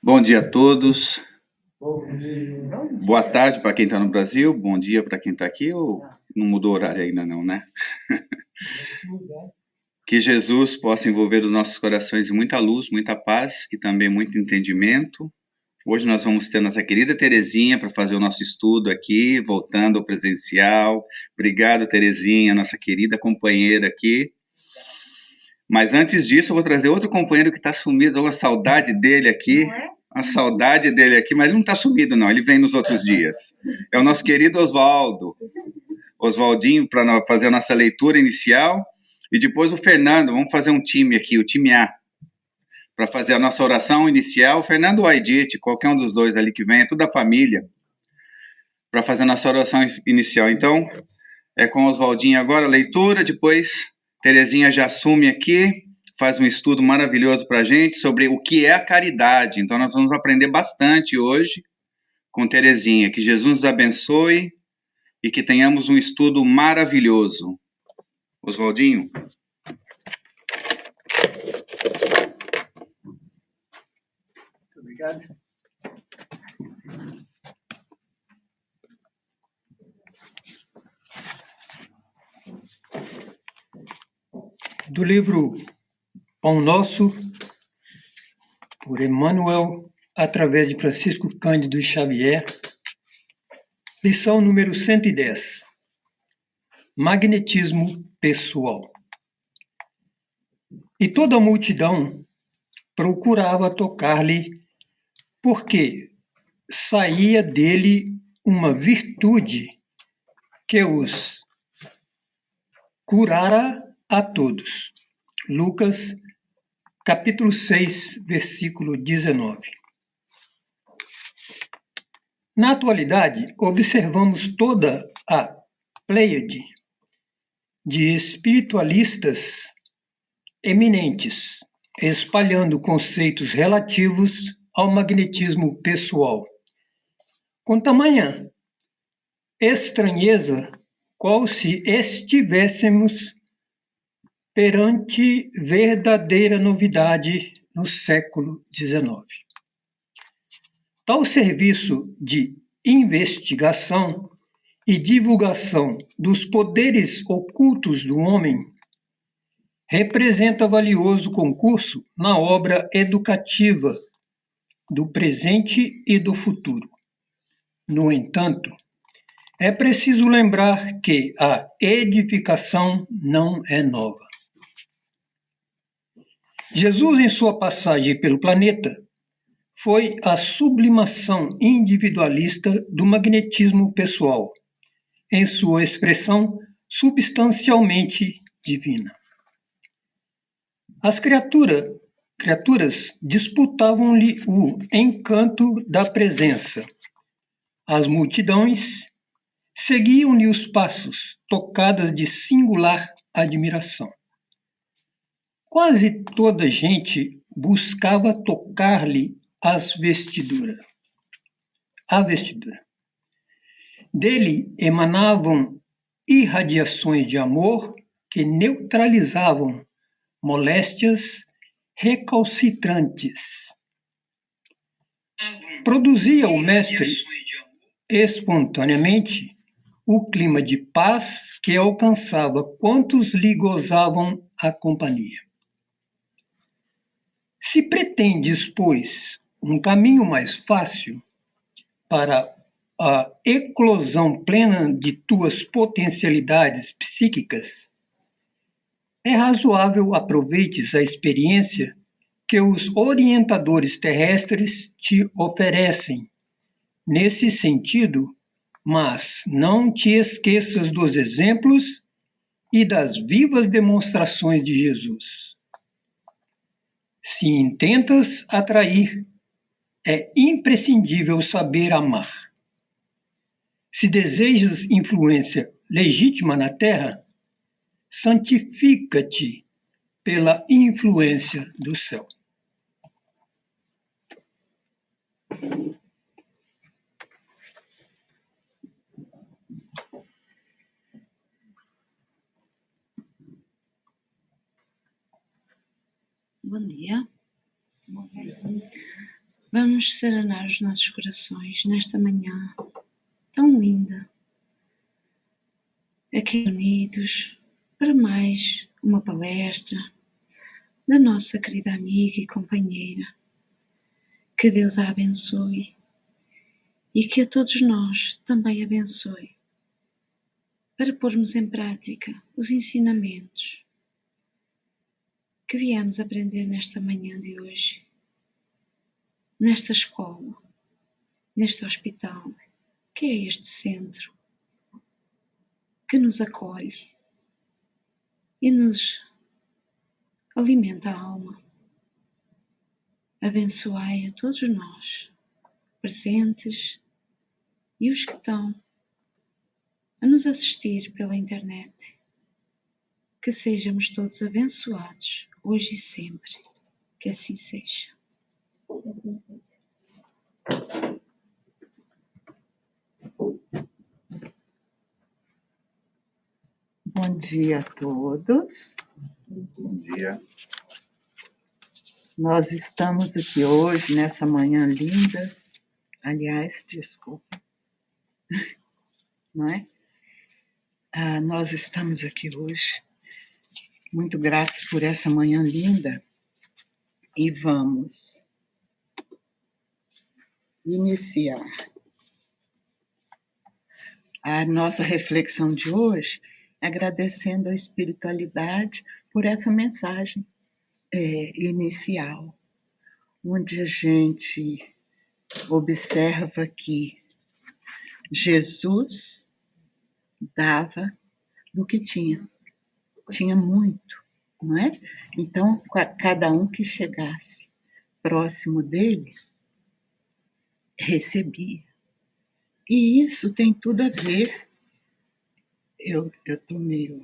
Bom dia a todos. Boa tarde para quem está no Brasil, bom dia para quem está aqui, ou não mudou o horário ainda não, né? Que Jesus possa envolver os nossos corações em muita luz, muita paz e também muito entendimento. Hoje nós vamos ter nossa querida Terezinha para fazer o nosso estudo aqui, voltando ao presencial. Obrigado, Terezinha, nossa querida companheira aqui. Mas antes disso, eu vou trazer outro companheiro que está sumido, uma saudade dele aqui. A saudade dele aqui, mas ele não está sumido, não. Ele vem nos outros dias. É o nosso querido Oswaldo. Oswaldinho, para fazer a nossa leitura inicial. E depois o Fernando. Vamos fazer um time aqui, o time A, para fazer a nossa oração inicial. O Fernando ou a Edith, qualquer um dos dois ali que vem, é tudo da família, para fazer a nossa oração inicial. Então, é com o Oswaldinho agora, a leitura. Depois, Terezinha já assume aqui, faz um estudo maravilhoso para a gente sobre o que é a caridade. Então, nós vamos aprender bastante hoje com Terezinha. Que Jesus nos abençoe e que tenhamos um estudo maravilhoso. Oswaldinho? Muito obrigado. Do livro Pão Nosso, por Emmanuel, através de Francisco Cândido Xavier, lição número 110. Magnetismo pessoal. E toda a multidão procurava tocar-lhe, porque saía dele uma virtude que os curara a todos. Lucas, capítulo 6, versículo 19. Na atualidade, observamos toda a pleiade de espiritualistas eminentes, espalhando conceitos relativos ao magnetismo pessoal, com tamanha estranheza, qual se estivéssemos perante verdadeira novidade no século XIX. Tal serviço de investigação e divulgação dos poderes ocultos do homem representa valioso concurso na obra educativa do presente e do futuro. No entanto, é preciso lembrar que a edificação não é nova. Jesus, em sua passagem pelo planeta, foi a sublimação individualista do magnetismo pessoal, em sua expressão substancialmente divina. As criaturas disputavam-lhe o encanto da presença. As multidões seguiam-lhe os passos, tocadas de singular admiração. Quase toda a gente buscava tocar-lhe a vestidura. Dele emanavam irradiações de amor que neutralizavam moléstias recalcitrantes. Produzia o mestre espontaneamente o clima de paz que alcançava quantos lhe gozavam a companhia. Se pretendes, pois, um caminho mais fácil para a eclosão plena de tuas potencialidades psíquicas, é razoável aproveites a experiência que os orientadores terrestres te oferecem nesse sentido, mas não te esqueças dos exemplos e das vivas demonstrações de Jesus. Se intentas atrair, é imprescindível saber amar. Se desejas influência legítima na Terra, santifica-te pela influência do céu. Bom dia. Vamos serenar os nossos corações nesta manhã tão linda, aqui unidos para mais uma palestra da nossa querida amiga e companheira. Que Deus a abençoe e que a todos nós também abençoe, para pormos em prática os ensinamentos que viemos aprender nesta manhã de hoje, nesta escola, neste hospital, que é este centro que nos acolhe e nos alimenta a alma. Abençoai a todos nós, presentes e os que estão a nos assistir pela internet. Que sejamos todos abençoados, hoje e sempre. Que assim seja. Que assim seja. Bom dia a todos. Bom dia. Nós estamos aqui hoje, nessa manhã linda. Aliás, desculpa, não é? Nós estamos aqui hoje, muito gratos por essa manhã linda, e vamos iniciar a nossa reflexão de hoje, agradecendo a espiritualidade por essa mensagem inicial, onde a gente observa que Jesus dava do que tinha muito, não é? Então, cada um que chegasse próximo dele recebia. E isso tem tudo a ver. Eu estou meio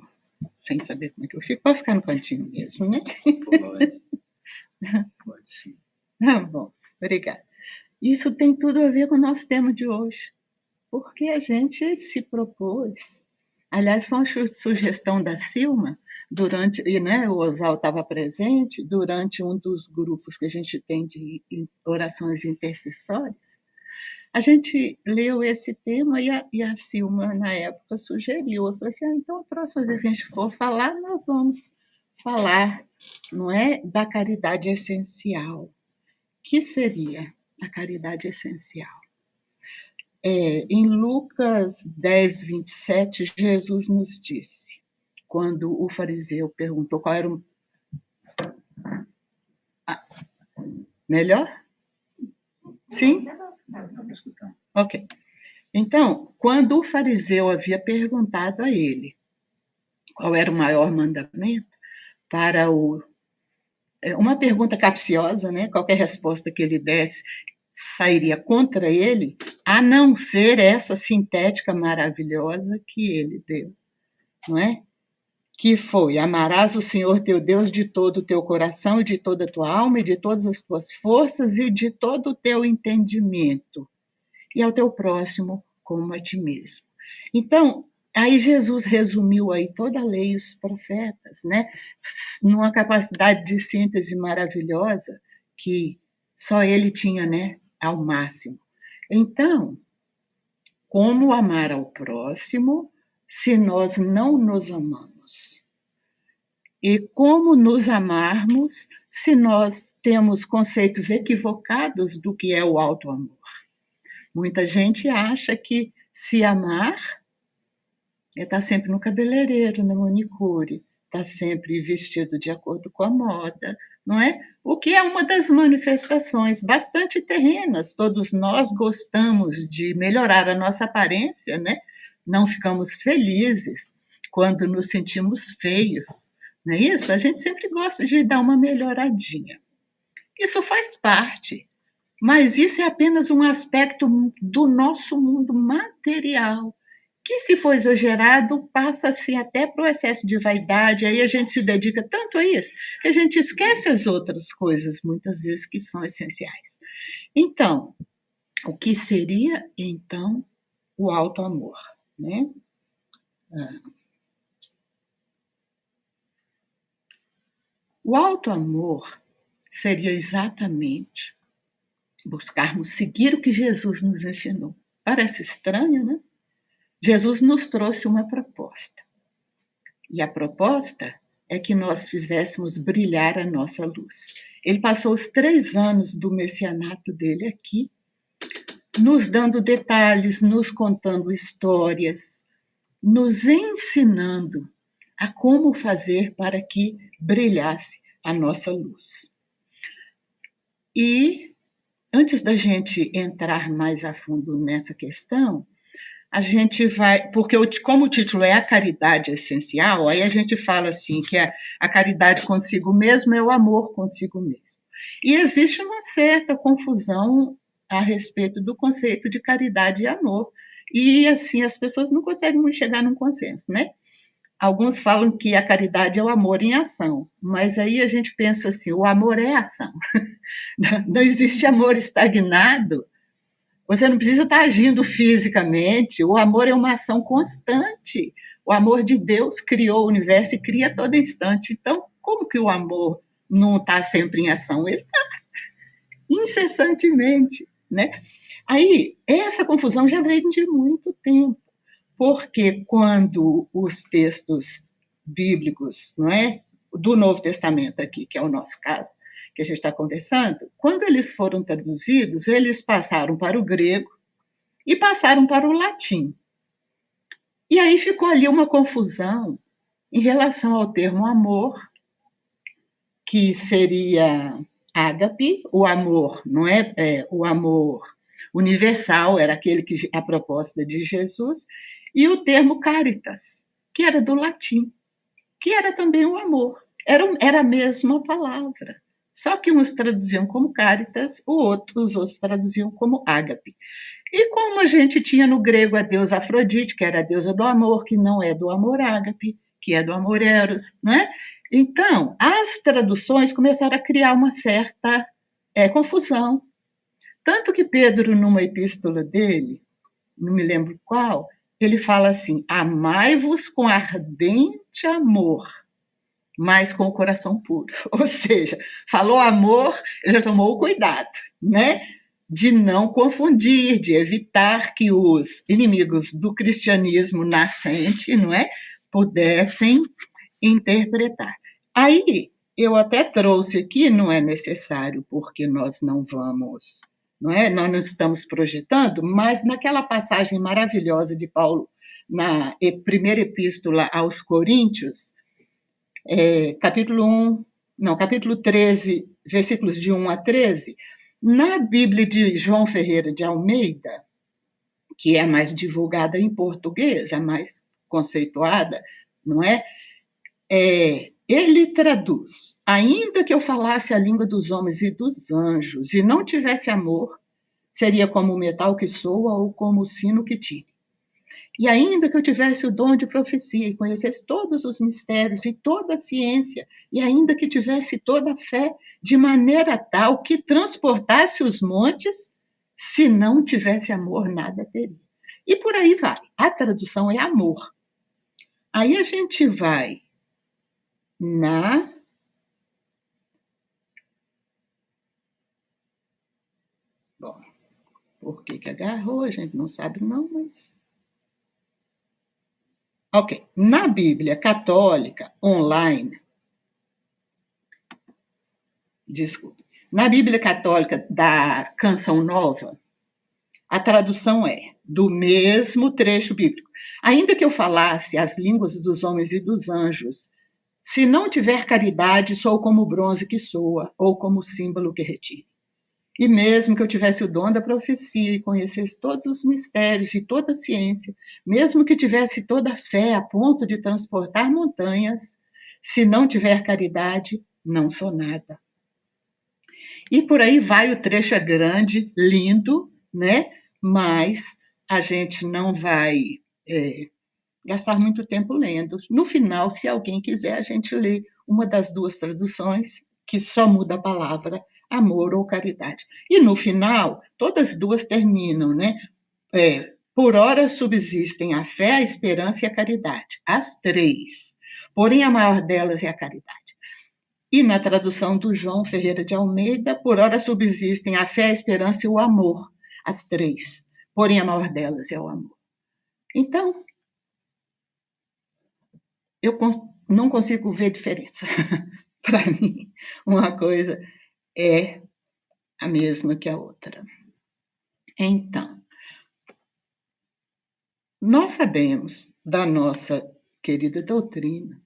sem saber como é que eu fico. Pode ficar no cantinho mesmo, né? Pode sim. Bom, obrigada. Isso tem tudo a ver com o nosso tema de hoje, porque a gente se propôs. Aliás, foi uma sugestão da Silma, o Oswaldo estava presente, durante um dos grupos que a gente tem de orações intercessórias. A gente leu esse tema e a Silma, na época, sugeriu. Eu falei assim, então a próxima vez que a gente for falar, nós vamos falar, não é, da caridade essencial. Que seria a caridade essencial? Em Lucas 10, 27, Jesus nos disse, quando o fariseu perguntou qual era o... Melhor? Sim? Ok. Então, quando o fariseu havia perguntado a ele qual era o maior mandamento, uma pergunta capciosa, né? Qualquer resposta que ele desse sairia contra ele, a não ser essa sintética maravilhosa que ele deu, não é? Que foi: amarás o Senhor teu Deus de todo o teu coração e de toda a tua alma e de todas as tuas forças e de todo o teu entendimento, e ao teu próximo como a ti mesmo. Então, aí Jesus resumiu aí toda a lei e os profetas, né? Numa capacidade de síntese maravilhosa que só ele tinha, né? Ao máximo. Então, como amar ao próximo se nós não nos amamos? E como nos amarmos se nós temos conceitos equivocados do que é o auto-amor? Muita gente acha que se amar é estar sempre no cabeleireiro, no manicure, estar sempre vestido de acordo com a moda, não é? O que é uma das manifestações bastante terrenas. Todos nós gostamos de melhorar a nossa aparência, né? Não ficamos felizes quando nos sentimos feios, não é isso? A gente sempre gosta de dar uma melhoradinha. Isso faz parte. Mas isso é apenas um aspecto do nosso mundo material, que, se for exagerado, passa-se até para o excesso de vaidade. Aí a gente se dedica tanto a isso que a gente esquece as outras coisas, muitas vezes, que são essenciais. Então, o que seria, então, o auto-amor, né? O auto-amor seria exatamente buscarmos seguir o que Jesus nos ensinou. Parece estranho, né? Jesus nos trouxe uma proposta. E a proposta é que nós fizéssemos brilhar a nossa luz. Ele passou os 3 anos do messianato dele aqui, nos dando detalhes, nos contando histórias, nos ensinando a como fazer para que brilhasse a nossa luz. E antes da gente entrar mais a fundo nessa questão, a gente vai, porque como o título é A Caridade Essencial, aí a gente fala assim, que a caridade consigo mesmo é o amor consigo mesmo. E existe uma certa confusão a respeito do conceito de caridade e amor. E assim, as pessoas não conseguem chegar num consenso, né? Alguns falam que a caridade é o amor em ação, mas aí a gente pensa assim, o amor é ação. Não existe amor estagnado. Você não precisa estar agindo fisicamente. O amor é uma ação constante. O amor de Deus criou o universo e cria a todo instante. Então, como que o amor não está sempre em ação? Ele está incessantemente, né? Aí, essa confusão já vem de muito tempo, porque quando os textos bíblicos, não é, do Novo Testamento aqui, que é o nosso caso, que a gente está conversando, quando eles foram traduzidos, eles passaram para o grego e passaram para o latim. E aí ficou ali uma confusão em relação ao termo amor, que seria ágape, o amor, não é? O amor universal, era aquele que a proposta de Jesus, e o termo caritas, que era do latim, que era também o amor. Era a mesma palavra. Só que uns traduziam como caritas, os outros traduziam como ágape. E como a gente tinha no grego a deusa Afrodite, que era a deusa do amor, que não é do amor ágape, que é do amor eros, né? Então, as traduções começaram a criar uma certa confusão. Tanto que Pedro, numa epístola dele, não me lembro qual, ele fala assim: amai-vos com ardente amor, mas com o coração puro. Ou seja, falou amor, ele já tomou o cuidado, né? De não confundir, de evitar que os inimigos do cristianismo nascente, não é, pudessem interpretar. Aí eu até trouxe aqui, não é necessário, porque nós não vamos, não é? Nós não estamos projetando, mas naquela passagem maravilhosa de Paulo na primeira epístola aos Coríntios, capítulo 13, versículos de 1 a 13, na Bíblia de João Ferreira de Almeida, que é a mais divulgada em português, a mais conceituada, não é? Ele traduz: ainda que eu falasse a língua dos homens e dos anjos e não tivesse amor, seria como o metal que soa ou como o sino que tire. E ainda que eu tivesse o dom de profecia e conhecesse todos os mistérios e toda a ciência, e ainda que tivesse toda a fé, de maneira tal que transportasse os montes, se não tivesse amor, nada teria. E por aí vai. A tradução é amor. Aí a gente vai na... Bom, por que agarrou? A gente não sabe não, mas... Ok. Na Bíblia Católica Online, desculpe, na Bíblia Católica da Canção Nova, a tradução é do mesmo trecho bíblico. Ainda que eu falasse as línguas dos homens e dos anjos, se não tiver caridade, sou como o bronze que soa, ou como o símbolo que retire. E mesmo que eu tivesse o dom da profecia e conhecesse todos os mistérios e toda a ciência, mesmo que tivesse toda a fé a ponto de transportar montanhas, se não tiver caridade, não sou nada. E por aí vai, o trecho é grande, lindo, né? Mas a gente não vai gastar muito tempo lendo. No final, se alguém quiser, a gente lê uma das duas traduções, que só muda a palavra amor ou caridade. E no final, todas duas terminam, né? Por ora subsistem a fé, a esperança e a caridade. As três. Porém, a maior delas é a caridade. E na tradução do João Ferreira de Almeida, por ora subsistem a fé, a esperança e o amor, as três. Porém, a maior delas é o amor. Então, eu não consigo ver diferença. Para mim, uma coisa é a mesma que a outra. Então, nós sabemos da nossa querida doutrina,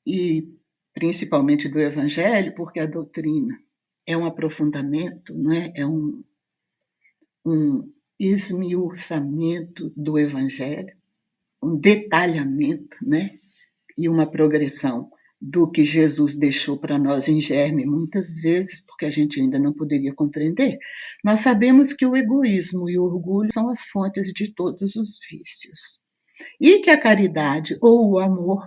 e principalmente do Evangelho, porque a doutrina é um aprofundamento, não é? É um esmiuçamento do Evangelho, um detalhamento, né? E uma progressão do que Jesus deixou para nós em germe, muitas vezes, porque a gente ainda não poderia compreender. Nós sabemos que o egoísmo e o orgulho são as fontes de todos os vícios. E que a caridade ou o amor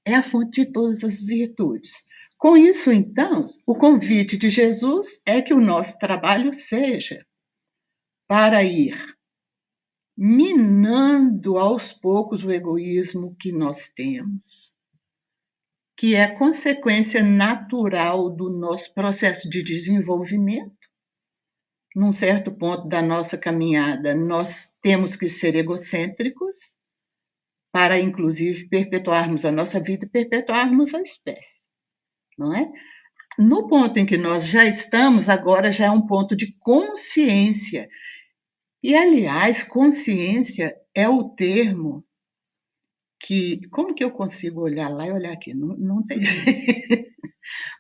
é a fonte de todas as virtudes. Com isso, então, o convite de Jesus é que o nosso trabalho seja para ir minando aos poucos o egoísmo que nós temos, que é consequência natural do nosso processo de desenvolvimento. Num certo ponto da nossa caminhada, nós temos que ser egocêntricos para, inclusive, perpetuarmos a nossa vida e perpetuarmos a espécie, não é? No ponto em que nós já estamos, agora já é um ponto de consciência. E, aliás, consciência é o termo que... Como que eu consigo olhar lá e olhar aqui? Não tem jeito.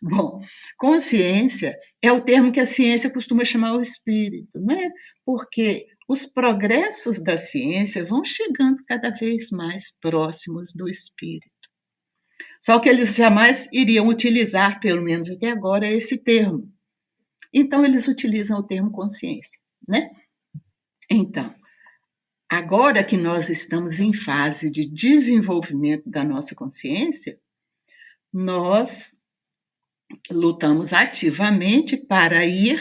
Bom, consciência é o termo que a ciência costuma chamar o espírito, não é? Porque os progressos da ciência vão chegando cada vez mais próximos do espírito. Só que eles jamais iriam utilizar, pelo menos até agora, esse termo. Então, eles utilizam o termo consciência, né? Então, agora que nós estamos em fase de desenvolvimento da nossa consciência, nós lutamos ativamente para ir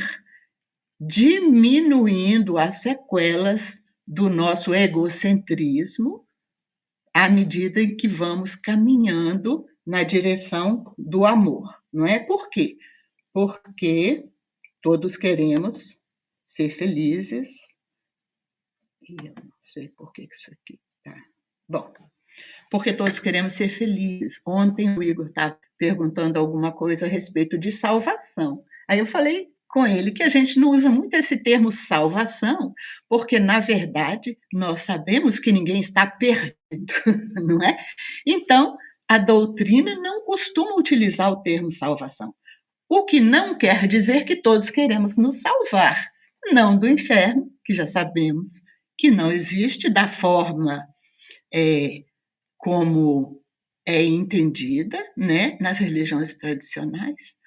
diminuindo as sequelas do nosso egocentrismo à medida em que vamos caminhando na direção do amor. Não é por quê? Porque todos queremos ser felizes. E eu não sei por que isso aqui tá. Bom, porque todos queremos ser felizes. Ontem o Igor estava perguntando alguma coisa a respeito de salvação. Aí eu falei com ele que a gente não usa muito esse termo salvação, porque, na verdade, nós sabemos que ninguém está perdido, não é? Então, a doutrina não costuma utilizar o termo salvação, o que não quer dizer que todos queremos nos salvar, não do inferno, que já sabemos que não existe da forma como é entendida, né, nas religiões tradicionais,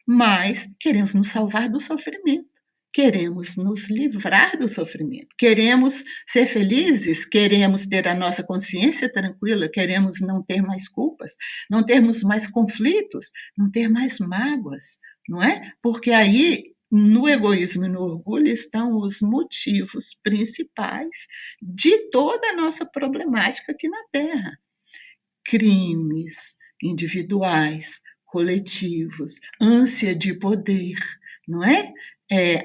mas queremos nos salvar do sofrimento, queremos nos livrar do sofrimento, queremos ser felizes, queremos ter a nossa consciência tranquila, queremos não ter mais culpas, não termos mais conflitos, não ter mais mágoas, não é? Porque aí, no egoísmo e no orgulho, estão os motivos principais de toda a nossa problemática aqui na Terra. Crimes individuais, coletivos, ânsia de poder, não é?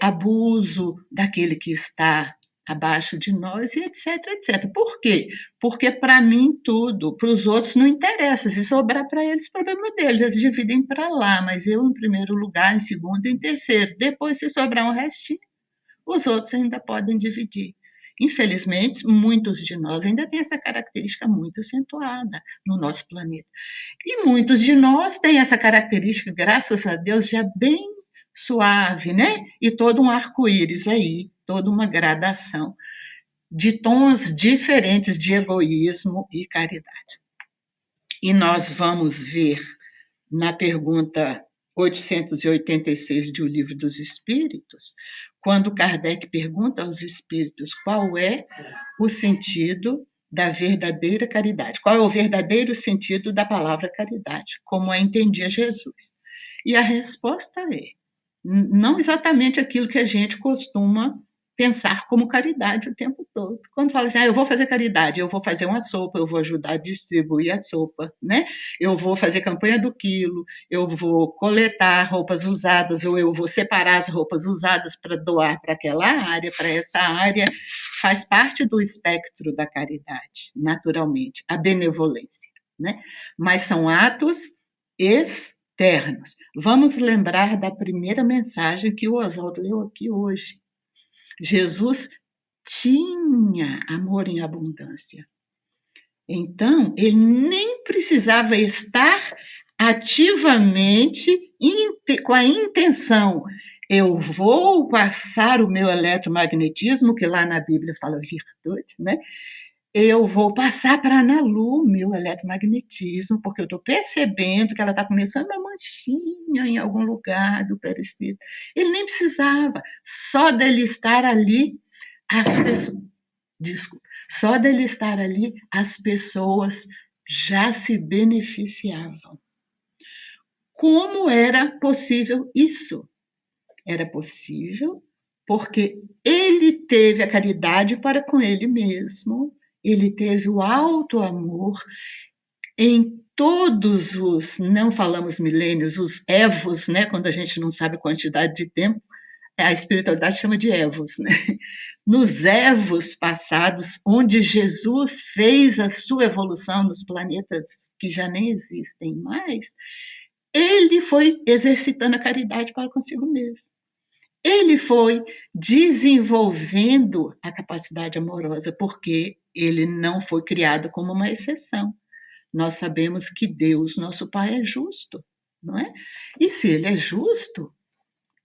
Abuso daquele que está abaixo de nós, e etc, etc. Por quê? Porque para mim tudo, para os outros não interessa. Se sobrar para eles, problema deles, eles dividem para lá, mas eu em primeiro lugar, em segundo e em terceiro. Depois, se sobrar um restinho, os outros ainda podem dividir. Infelizmente, muitos de nós ainda têm essa característica muito acentuada no nosso planeta. E muitos de nós têm essa característica, graças a Deus, já bem suave, né? E todo um arco-íris aí, toda uma gradação de tons diferentes de egoísmo e caridade. E nós vamos ver na pergunta 886 de O Livro dos Espíritos, quando Kardec pergunta aos espíritos qual é o sentido da verdadeira caridade, qual é o verdadeiro sentido da palavra caridade, como a entendia Jesus. E a resposta é não exatamente aquilo que a gente costuma pensar como caridade o tempo todo. Quando fala assim, eu vou fazer caridade, eu vou fazer uma sopa, eu vou ajudar a distribuir a sopa, né? Eu vou fazer campanha do quilo, eu vou coletar roupas usadas, ou eu vou separar as roupas usadas para doar para aquela área, para essa área, faz parte do espectro da caridade, naturalmente, a benevolência, né? Mas são atos externos. Vamos lembrar da primeira mensagem que o Oswaldo leu aqui hoje. Jesus tinha amor em abundância. Então, ele nem precisava estar ativamente com a intenção, eu vou passar o meu eletromagnetismo, que lá na Bíblia fala virtude, né? Eu vou passar para a Ana Lu meu eletromagnetismo, porque eu estou percebendo que ela está começando uma manchinha em algum lugar do perispírito. Ele nem precisava, só dele estar ali, as pessoas. Desculpa, só dele estar ali, as pessoas já se beneficiavam. Como era possível isso? Era possível porque ele teve a caridade para com ele mesmo, ele teve o alto amor em todos os, não falamos milênios, os evos, né? Quando a gente não sabe a quantidade de tempo, a espiritualidade chama de evos, né? Nos evos passados, onde Jesus fez a sua evolução nos planetas que já nem existem mais, ele foi exercitando a caridade para consigo mesmo. Ele foi desenvolvendo a capacidade amorosa, porque ele não foi criado como uma exceção. Nós sabemos que Deus, nosso Pai, é justo, não é? E se ele é justo,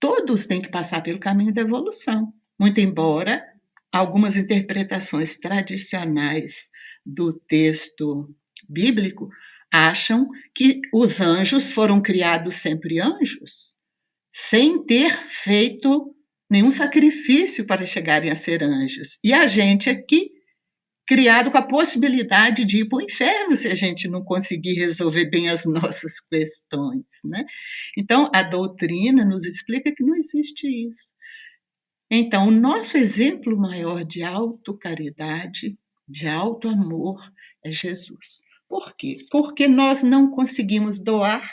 todos têm que passar pelo caminho da evolução. Muito embora algumas interpretações tradicionais do texto bíblico acham que os anjos foram criados sempre anjos, sem ter feito nenhum sacrifício para chegarem a ser anjos. E a gente aqui, criado com a possibilidade de ir para o inferno se a gente não conseguir resolver bem as nossas questões, né? Então, a doutrina nos explica que não existe isso. Então, o nosso exemplo maior de autocaridade, de alto amor, é Jesus. Por quê? Porque nós não conseguimos doar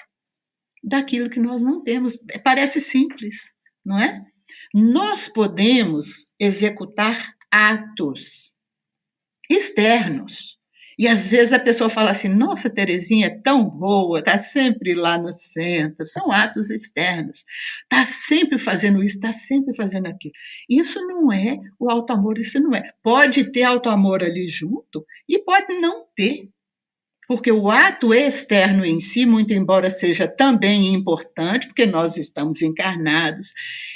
daquilo que nós não temos. Parece simples, não é? Nós podemos executar atos externos. E às vezes a pessoa fala assim: nossa, Terezinha é tão boa, está sempre lá no centro. São atos externos. Está sempre fazendo isso, está sempre fazendo aquilo. Isso não é o auto-amor, isso não é. Pode ter auto-amor ali junto e pode não ter. Porque o ato externo em si, muito embora seja também importante, porque nós estamos encarnados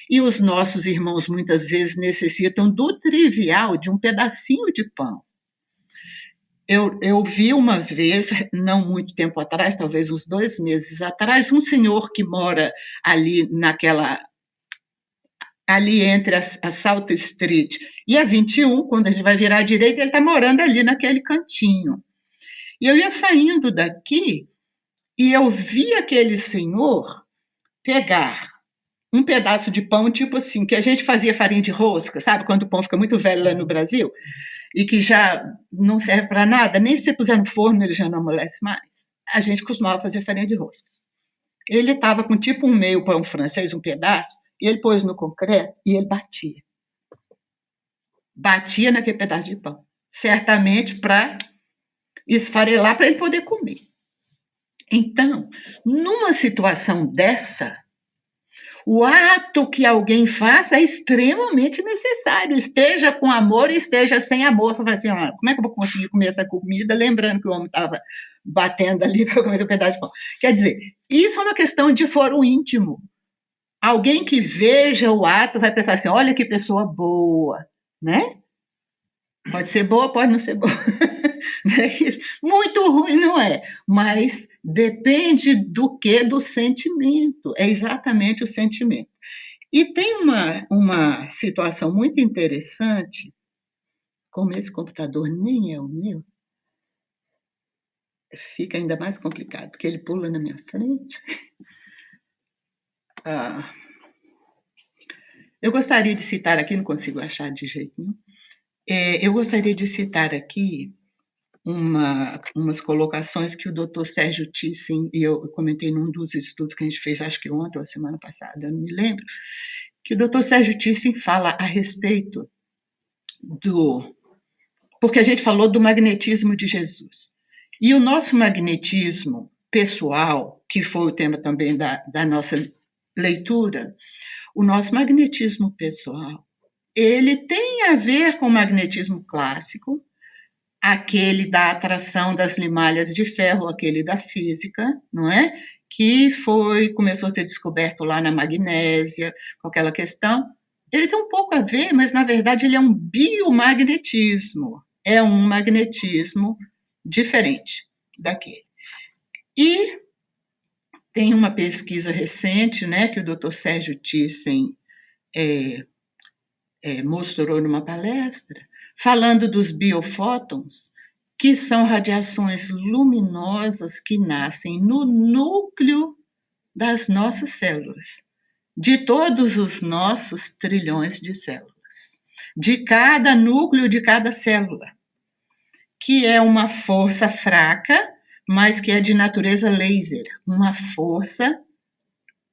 e os nossos irmãos muitas vezes necessitam do trivial, de um pedacinho de pão. Eu vi uma vez, não muito tempo atrás, talvez uns 2 meses atrás, um senhor que mora ali ali entre a South Street e a 21, quando a gente vai virar à direita, ele está morando ali naquele cantinho. E eu ia saindo daqui e eu vi aquele senhor pegar um pedaço de pão, tipo assim, que a gente fazia farinha de rosca, sabe? Quando o pão fica muito velho lá no Brasil e que já não serve para nada, nem se puser no forno ele já não amolece mais. A gente costumava fazer farinha de rosca. Ele estava com tipo um meio pão francês, um pedaço, e ele pôs no concreto e ele batia. Batia naquele pedaço de pão. Certamente para esfarelar para ele poder comer. Então, numa situação dessa, o ato que alguém faça é extremamente necessário. Esteja com amor, esteja sem amor. Fala assim, como é que eu vou conseguir comer essa comida? Lembrando que o homem estava batendo ali para comer um pedaço de pão. Quer dizer, isso é uma questão de foro íntimo. Alguém que veja o ato vai pensar assim, olha que pessoa boa, né? Pode ser boa, pode não ser boa. Muito ruim não é, mas depende do que? Do sentimento. É exatamente o sentimento. E tem uma situação muito interessante, como esse computador nem é o meu, fica ainda mais complicado, porque ele pula na minha frente. Eu gostaria de citar aqui, não consigo achar de jeito nenhum, eu gostaria de citar aqui umas colocações que o Dr. Sérgio Thyssen, e eu comentei num dos estudos que a gente fez, acho que ontem ou a semana passada, eu não me lembro, que o Dr. Sérgio Thyssen fala a respeito porque a gente falou do magnetismo de Jesus. E o nosso magnetismo pessoal, que foi o tema também da nossa leitura, o nosso magnetismo pessoal, ele tem a ver com o magnetismo clássico, aquele da atração das limalhas de ferro, aquele da física, não é? Que começou a ser descoberto lá na Magnésia, com aquela questão. Ele tem um pouco a ver, mas na verdade ele é um biomagnetismo, é um magnetismo diferente daquele. E tem uma pesquisa recente, né, que o Dr. Sérgio Thyssen mostrou numa palestra, falando dos biofótons, que são radiações luminosas que nascem no núcleo das nossas células, de todos os nossos trilhões de células, de cada núcleo de cada célula, que é uma força fraca, mas que é de natureza laser,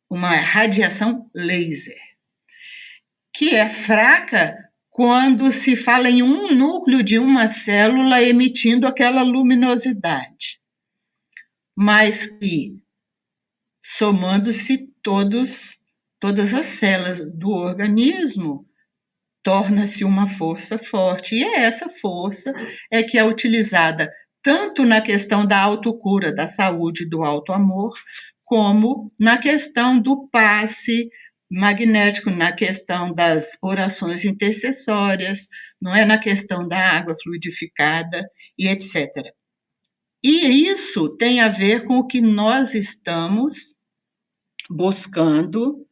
uma radiação laser, que é fraca quando se fala em um núcleo de uma célula emitindo aquela luminosidade, mas que, somando-se todas as células do organismo, torna-se uma força forte. E essa força que é utilizada tanto na questão da autocura, da saúde, do autoamor, como na questão do passe magnético, na questão das orações intercessórias, não é, na questão da água fluidificada e etc. E isso tem a ver com o que nós estamos buscando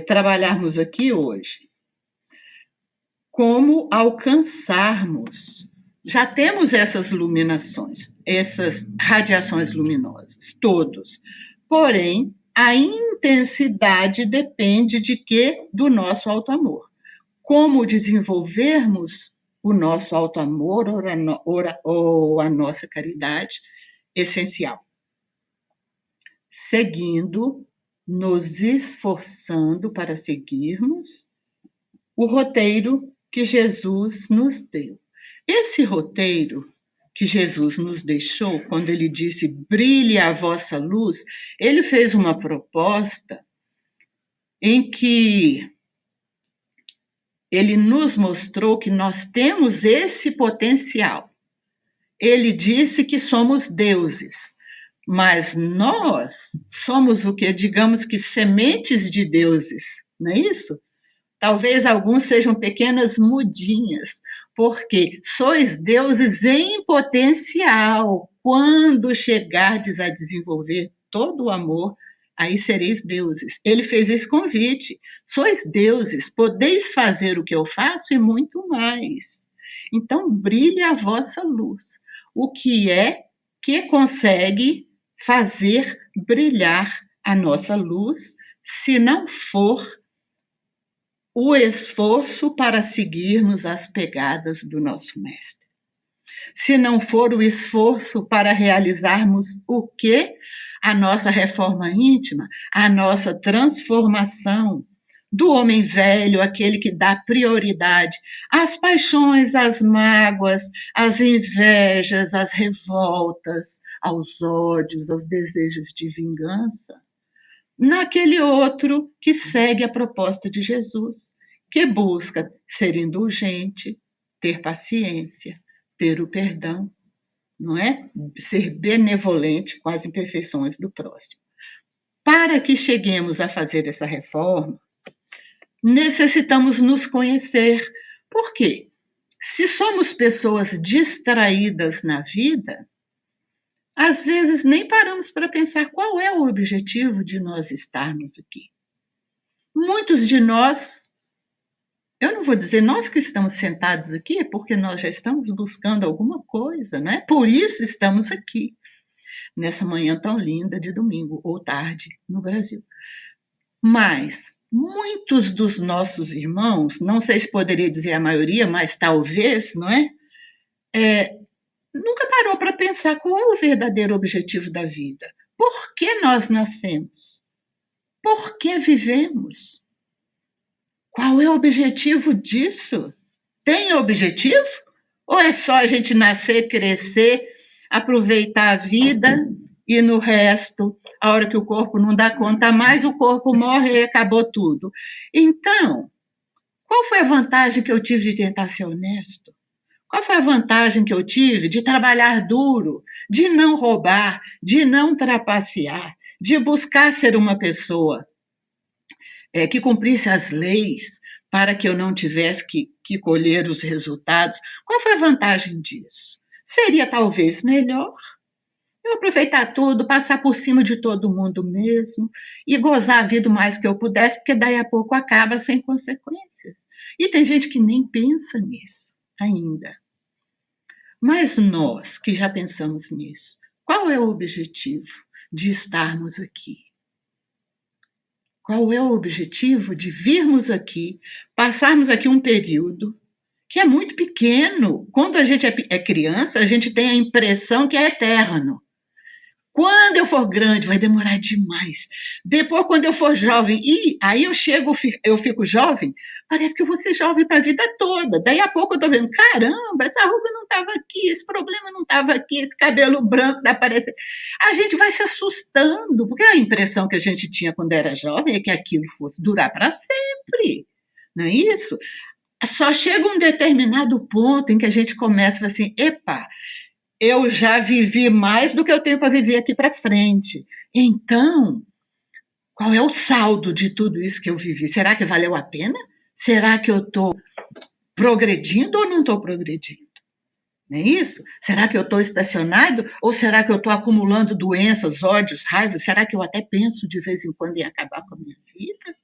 trabalharmos aqui hoje. Como alcançarmos. Já temos essas iluminações, essas radiações luminosas, todos. Porém, a intensidade depende de quê? Do nosso autoamor. Como desenvolvermos o nosso autoamor ou a nossa caridade essencial? Seguindo, nos esforçando para seguirmos o roteiro que Jesus nos deu. Esse roteiro que Jesus nos deixou, quando ele disse, brilhe a vossa luz, ele fez uma proposta em que ele nos mostrou que nós temos esse potencial. Ele disse que somos deuses, mas nós somos o que? Digamos que sementes de deuses, não é isso? Talvez alguns sejam pequenas mudinhas, porque sois deuses em potencial. Quando chegardes a desenvolver todo o amor, aí sereis deuses. Ele fez esse convite. Sois deuses, podeis fazer o que eu faço e muito mais. Então, brilhe a vossa luz. O que é que consegue fazer brilhar a nossa luz, se não for o esforço para seguirmos as pegadas do nosso mestre? Se não for o esforço para realizarmos o quê? A nossa reforma íntima, a nossa transformação do homem velho, aquele que dá prioridade às paixões, às mágoas, às invejas, às revoltas, aos ódios, aos desejos de vingança, naquele outro que segue a proposta de Jesus, que busca ser indulgente, ter paciência, ter o perdão, não é? Ser benevolente com as imperfeições do próximo. Para que cheguemos a fazer essa reforma, necessitamos nos conhecer. Por quê? Se somos pessoas distraídas na vida, às vezes nem paramos para pensar qual é o objetivo de nós estarmos aqui. Muitos de nós, eu não vou dizer nós que estamos sentados aqui, porque nós já estamos buscando alguma coisa, não é? Por isso estamos aqui, nessa manhã tão linda de domingo, ou tarde, no Brasil. Mas muitos dos nossos irmãos, não sei se poderia dizer a maioria, mas talvez, não é? Nunca parou para pensar qual é o verdadeiro objetivo da vida. Por que nós nascemos? Por que vivemos? Qual é o objetivo disso? Tem objetivo? Ou é só a gente nascer, crescer, aproveitar a vida e no resto, a hora que o corpo não dá conta mais, o corpo morre e acabou tudo? Então, qual foi a vantagem que eu tive de tentar ser honesto? Qual foi a vantagem que eu tive de trabalhar duro, de não roubar, de não trapacear, de buscar ser uma pessoa que cumprisse as leis para que eu não tivesse que colher os resultados? Qual foi a vantagem disso? Seria talvez melhor eu aproveitar tudo, passar por cima de todo mundo mesmo e gozar a vida o mais que eu pudesse, porque daí a pouco acaba sem consequências. E tem gente que nem pensa nisso ainda. Mas nós que já pensamos nisso, qual é o objetivo de estarmos aqui? Qual é o objetivo de virmos aqui, passarmos aqui um período que é muito pequeno? Quando a gente é criança, a gente tem a impressão que é eterno. Quando eu for grande, vai demorar demais. Depois, quando eu for jovem, e aí eu fico jovem, parece que eu vou ser jovem para a vida toda. Daí a pouco eu estou vendo, caramba, essa ruga não estava aqui, esse problema não estava aqui, esse cabelo branco está aparecendo. A gente vai se assustando, porque a impressão que a gente tinha quando era jovem é que aquilo fosse durar para sempre. Não é isso? Só chega um determinado ponto em que a gente começa a falar assim, epa, eu já vivi mais do que eu tenho para viver aqui para frente. Então, qual é o saldo de tudo isso que eu vivi? Será que valeu a pena? Será que eu estou progredindo ou não estou progredindo? Não é isso? Será que eu estou estacionado? Ou será que eu estou acumulando doenças, ódios, raivas? Será que eu até penso de vez em quando em acabar com a minha vida?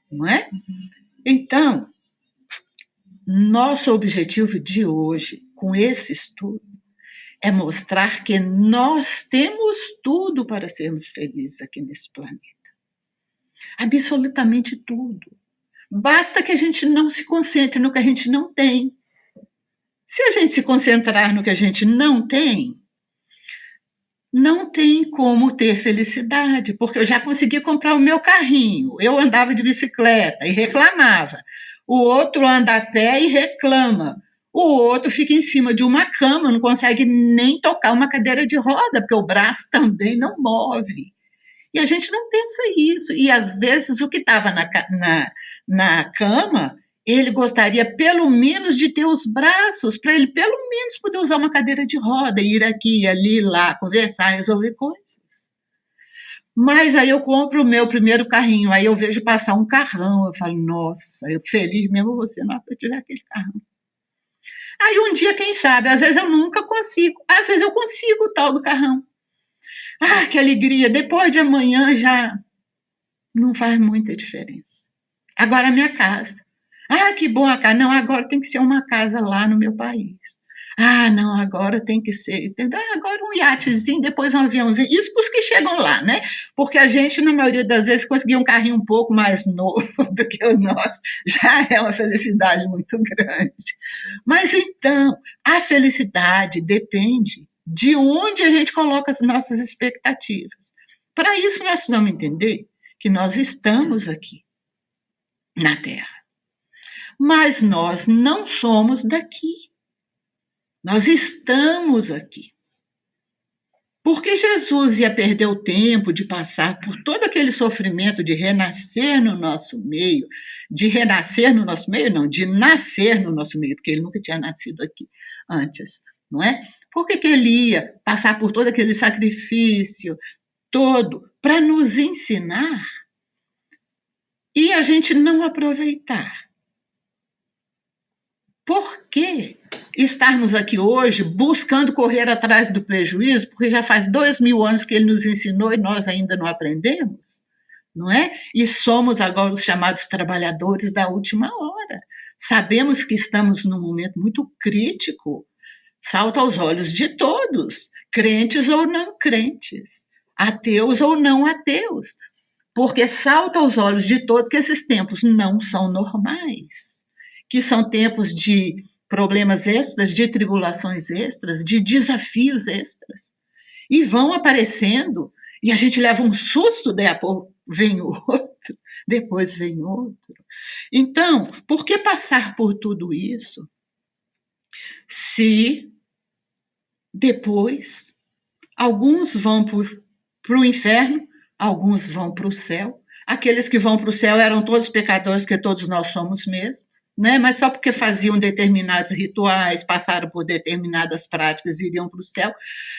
Não é? Então, nosso objetivo de hoje, com esse estudo, é mostrar que nós temos tudo para sermos felizes aqui nesse planeta. Absolutamente tudo. Basta que a gente não se concentre no que a gente não tem. Se a gente se concentrar no que a gente não tem como ter felicidade, porque eu já consegui comprar o meu carrinho. Eu andava de bicicleta e reclamava. O outro anda a pé e reclama. O outro fica em cima de uma cama, não consegue nem tocar uma cadeira de roda, porque o braço também não move. E a gente não pensa isso. E às vezes o que estava na cama, ele gostaria pelo menos de ter os braços, para ele pelo menos poder usar uma cadeira de roda, ir aqui, ali, lá, conversar, resolver coisas. Mas aí eu compro o meu primeiro carrinho, aí eu vejo passar um carrão, eu falo, nossa, eu feliz mesmo você não eu tiver aquele carrão. Aí um dia, quem sabe, às vezes eu nunca consigo, às vezes eu consigo o tal do carrão. Ah, que alegria, depois de amanhã já não faz muita diferença. Agora a minha casa. Ah, que bom a casa. Não, agora tem que ser uma casa lá no meu país. Ah, não, agora tem que ser. Agora um iatezinho, depois um aviãozinho. Isso para os que chegam lá, né? Porque a gente, na maioria das vezes, conseguir um carrinho um pouco mais novo do que o nosso já é uma felicidade muito grande. Mas então, a felicidade depende de onde a gente coloca as nossas expectativas. Para isso, nós precisamos entender que nós estamos aqui na Terra. Mas nós não somos daqui. Nós estamos aqui. Porque Jesus ia perder o tempo de passar por todo aquele sofrimento de renascer no nosso meio, de nascer no nosso meio, porque ele nunca tinha nascido aqui antes, não é? Por que ele ia passar por todo aquele sacrifício todo para nos ensinar e a gente não aproveitar? Por que estarmos aqui hoje buscando correr atrás do prejuízo, porque já faz 2000 anos que ele nos ensinou e nós ainda não aprendemos, não é? E somos agora os chamados trabalhadores da última hora. Sabemos que estamos num momento muito crítico, salta aos olhos de todos, crentes ou não crentes, ateus ou não ateus. porque salta aos olhos de todos que esses tempos não são normais, que são tempos de problemas extras, de tribulações extras, de desafios extras, e vão aparecendo, e a gente leva um susto, depois vem outro, depois vem outro. Então, por que passar por tudo isso se depois alguns vão para o inferno, alguns vão para o céu? Aqueles que vão para o céu eram todos pecadores, que todos nós somos mesmo, né? Mas só porque faziam determinados rituais, passaram por determinadas práticas, iriam para o céu.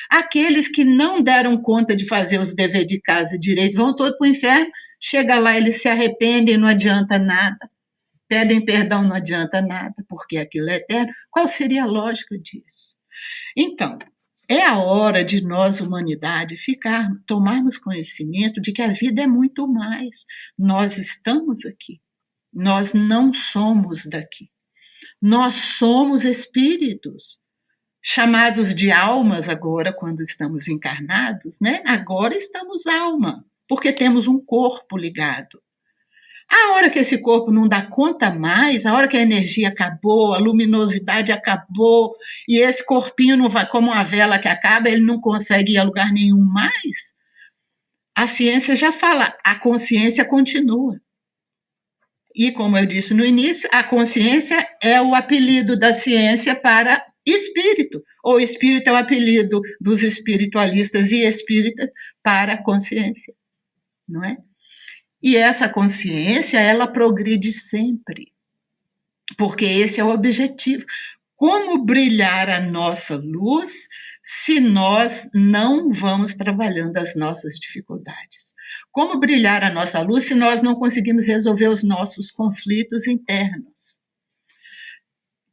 Aqueles que não deram conta de fazer os deveres de casa direito vão todos para o inferno, chega lá, eles se arrependem, não adianta nada. Pedem perdão, não adianta nada, porque aquilo é eterno. Qual seria a lógica disso? Então, é a hora de nós, humanidade, tomarmos conhecimento de que a vida é muito mais. Nós estamos aqui. Nós não somos daqui. Nós somos espíritos, chamados de almas agora, quando estamos encarnados, né? Agora estamos alma, porque temos um corpo ligado. A hora que esse corpo não dá conta mais, a hora que a energia acabou, a luminosidade acabou, e esse corpinho não vai, como uma vela que acaba, ele não consegue ir a lugar nenhum mais, a ciência já fala, a consciência continua. E, como eu disse no início, a consciência é o apelido da ciência para espírito, ou espírito é o apelido dos espiritualistas e espíritas para a consciência, não é? E essa consciência, ela progride sempre, porque esse é o objetivo. Como brilhar a nossa luz se nós não vamos trabalhando as nossas dificuldades? Como brilhar a nossa luz se nós não conseguimos resolver os nossos conflitos internos?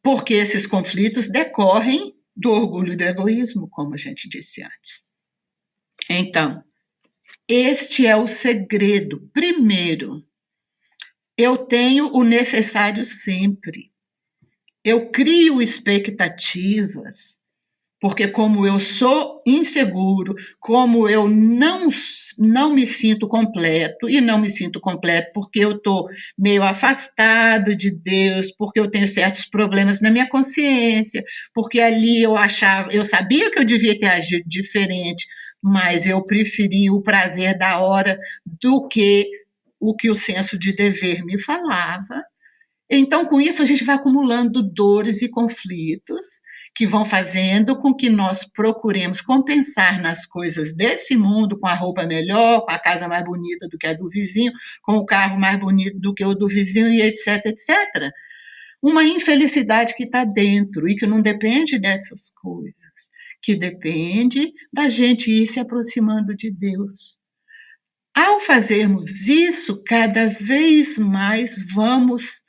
Porque esses conflitos decorrem do orgulho e do egoísmo, como a gente disse antes. Então, este é o segredo. Primeiro, eu tenho o necessário sempre. Eu crio expectativas, porque como eu sou inseguro, como eu não me sinto completo, e não me sinto completo porque eu estou meio afastado de Deus, porque eu tenho certos problemas na minha consciência, porque ali eu sabia que eu devia ter agido diferente, mas eu preferi o prazer da hora do que o senso de dever me falava. Então, com isso, a gente vai acumulando dores e conflitos que vão fazendo com que nós procuremos compensar nas coisas desse mundo, com a roupa melhor, com a casa mais bonita do que a do vizinho, com o carro mais bonito do que o do vizinho, e etc, etc. Uma infelicidade que está dentro e que não depende dessas coisas, que depende da gente ir se aproximando de Deus. Ao fazermos isso, cada vez mais vamos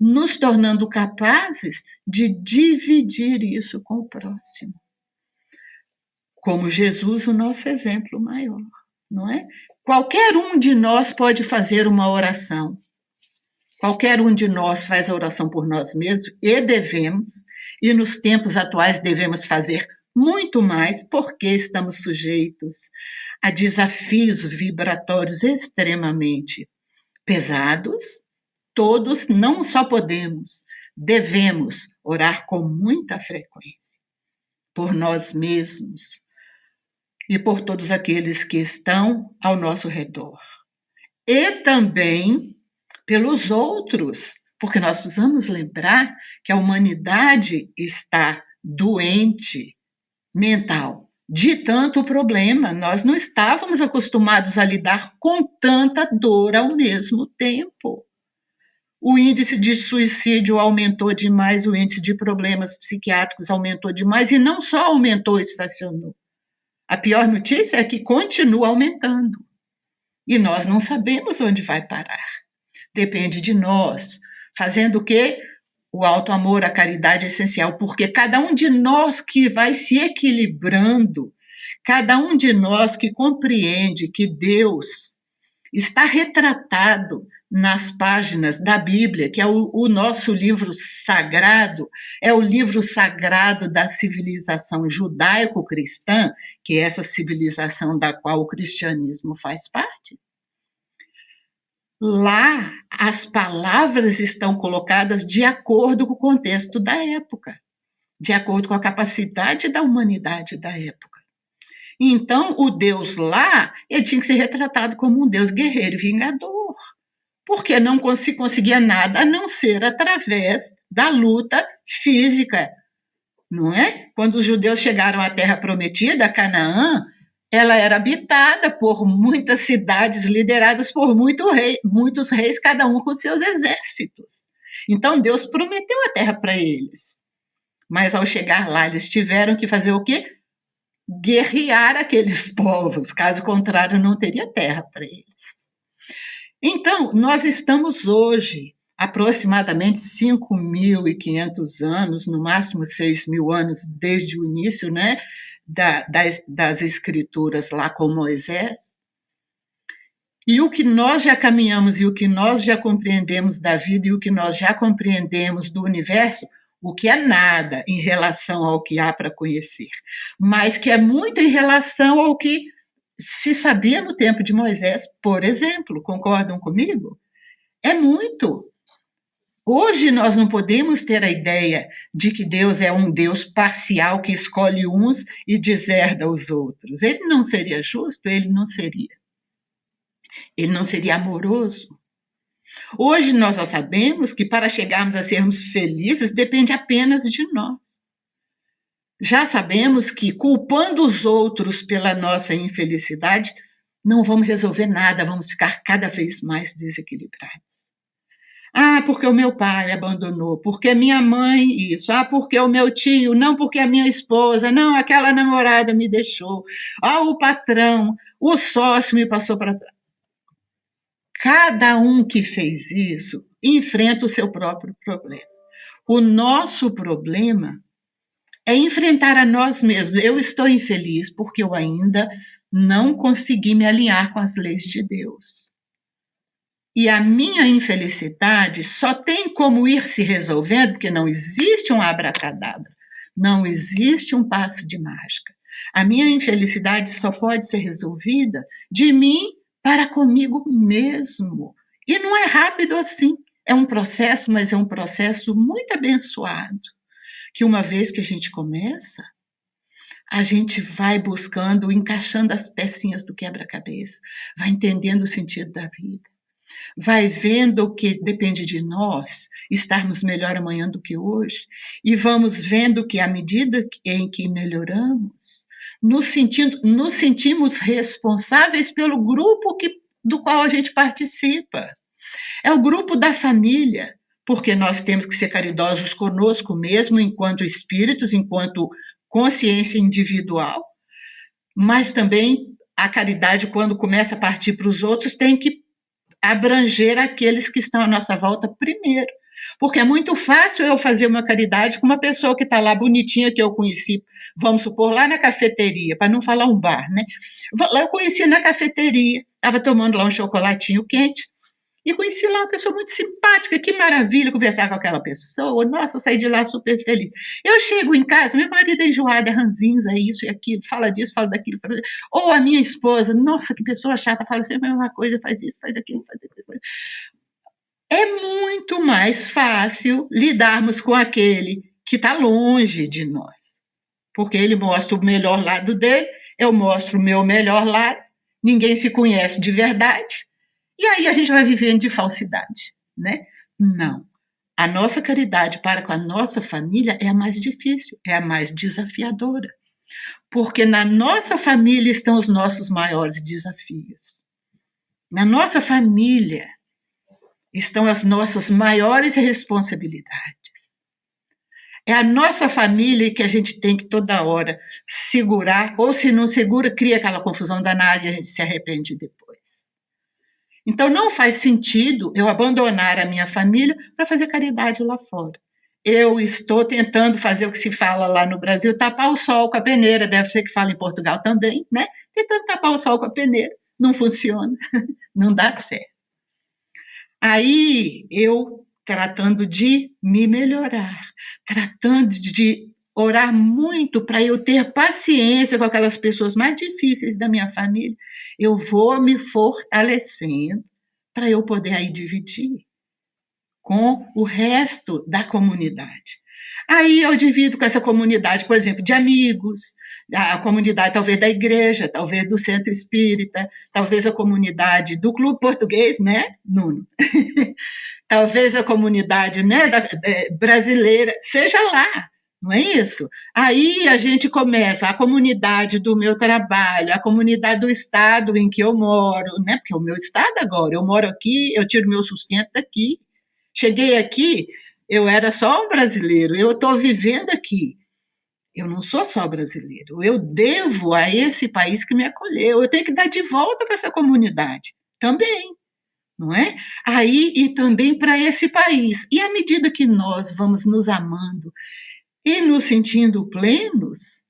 nos tornando capazes de dividir isso com o próximo. Como Jesus, o nosso exemplo maior, não é? Qualquer um de nós pode fazer uma oração. Qualquer um de nós faz a oração por nós mesmos e devemos, e nos tempos atuais devemos fazer muito mais, porque estamos sujeitos a desafios vibratórios extremamente pesados. Todos não só podemos, devemos orar com muita frequência por nós mesmos e por todos aqueles que estão ao nosso redor. E também pelos outros, porque nós precisamos lembrar que a humanidade está doente mental, de tanto problema. Nós não estávamos acostumados a lidar com tanta dor ao mesmo tempo. O índice de suicídio aumentou demais, o índice de problemas psiquiátricos aumentou demais, e não só aumentou, estacionou. A pior notícia é que continua aumentando. E nós não sabemos onde vai parar. Depende de nós. Fazendo o quê? O auto-amor, a caridade é essencial, porque cada um de nós que vai se equilibrando, cada um de nós que compreende que Deus está retratado nas páginas da Bíblia, que é o nosso livro sagrado, é o livro sagrado da civilização judaico-cristã, que é essa civilização da qual o cristianismo faz parte. Lá, as palavras estão colocadas de acordo com o contexto da época, de acordo com a capacidade da humanidade da época. Então, o Deus lá, ele tinha que ser retratado como um Deus guerreiro e vingador, porque não se conseguia nada a não ser através da luta física, não é? Quando os judeus chegaram à Terra Prometida, Canaã, ela era habitada por muitas cidades lideradas por muitos reis, cada um com seus exércitos. Então Deus prometeu a terra para eles. Mas ao chegar lá, eles tiveram que fazer o quê? Guerrear aqueles povos, caso contrário, não teria terra para eles. Então, nós estamos hoje, aproximadamente 5.500 anos, no máximo 6.000 anos, desde o início, né, das escrituras lá com Moisés. E o que nós já caminhamos e o que nós já compreendemos da vida e o que nós já compreendemos do universo, o que é nada em relação ao que há para conhecer, mas que é muito em relação ao que se sabia no tempo de Moisés, por exemplo. Concordam comigo? É muito. Hoje nós não podemos ter a ideia de que Deus é um Deus parcial que escolhe uns e deserda os outros. Ele não seria justo, ele não seria. Ele não seria amoroso. Hoje nós já sabemos que para chegarmos a sermos felizes depende apenas de nós. Já sabemos que culpando os outros pela nossa infelicidade, não vamos resolver nada, vamos ficar cada vez mais desequilibrados. Ah, porque o meu pai abandonou, porque minha mãe isso, ah, porque o meu tio, não porque a minha esposa, não, aquela namorada me deixou, ah, o patrão, o sócio me passou para trás. Cada um que fez isso enfrenta o seu próprio problema. O nosso problema é enfrentar a nós mesmos. Eu estou infeliz porque eu ainda não consegui me alinhar com as leis de Deus. E a minha infelicidade só tem como ir se resolvendo, porque não existe um abracadabra, não existe um passo de mágica. A minha infelicidade só pode ser resolvida de mim para comigo mesmo. E não é rápido assim. É um processo, mas é um processo muito abençoado, que uma vez que a gente começa, a gente vai buscando, encaixando as pecinhas do quebra-cabeça, vai entendendo o sentido da vida, vai vendo que depende de nós estarmos melhor amanhã do que hoje, e vamos vendo que à medida em que melhoramos, nos sentimos responsáveis pelo grupo do qual a gente participa. É o grupo da família, porque nós temos que ser caridosos conosco mesmo, enquanto espíritos, enquanto consciência individual, mas também a caridade, quando começa a partir para os outros, tem que abranger aqueles que estão à nossa volta primeiro. Porque é muito fácil eu fazer uma caridade com uma pessoa que está lá bonitinha, que eu conheci, vamos supor, lá na cafeteria, para não falar um bar, né? Lá eu conheci na cafeteria, estava tomando lá um chocolatinho quente, e conheci lá uma pessoa muito simpática, que maravilha conversar com aquela pessoa, nossa, saí de lá super feliz. Eu chego em casa, meu marido é enjoado, é ranzinza, é isso e aquilo, fala disso, fala daquilo. Ou a minha esposa, nossa, que pessoa chata, fala sempre a mesma coisa, faz isso, faz aquilo, faz aquilo. É muito mais fácil lidarmos com aquele que está longe de nós, porque ele mostra o melhor lado dele, eu mostro o meu melhor lado, ninguém se conhece de verdade, e aí a gente vai vivendo de falsidade, né? Não. A nossa caridade para com a nossa família é a mais difícil, é a mais desafiadora, porque na nossa família estão os nossos maiores desafios. Na nossa família estão as nossas maiores responsabilidades. É a nossa família que a gente tem que toda hora segurar, ou se não segura, cria aquela confusão danada e a gente se arrepende depois. Então, não faz sentido eu abandonar a minha família para fazer caridade lá fora. Eu estou tentando fazer o que se fala lá no Brasil, tapar o sol com a peneira, deve ser que fala em Portugal também, né? Tentando tapar o sol com a peneira, não funciona, não dá certo. Aí, eu tratando de me melhorar, tratando de orar muito para eu ter paciência com aquelas pessoas mais difíceis da minha família, eu vou me fortalecendo para eu poder aí dividir com o resto da comunidade. Aí eu divido com essa comunidade, por exemplo, de amigos, a comunidade talvez da igreja, talvez do centro espírita, talvez a comunidade do clube português, né, Nuno? Talvez a comunidade, né, brasileira, seja lá, não é isso? Aí a gente começa, a comunidade do meu trabalho, a comunidade do estado em que eu moro, né? Porque é o meu estado agora, eu moro aqui, eu tiro meu sustento daqui. Cheguei aqui, eu era só um brasileiro, eu estou vivendo aqui. Eu não sou só brasileiro, eu devo a esse país que me acolheu, eu tenho que dar de volta para essa comunidade também, não é? Aí e também para esse país. E à medida que nós vamos nos amando e nos sentindo plenos,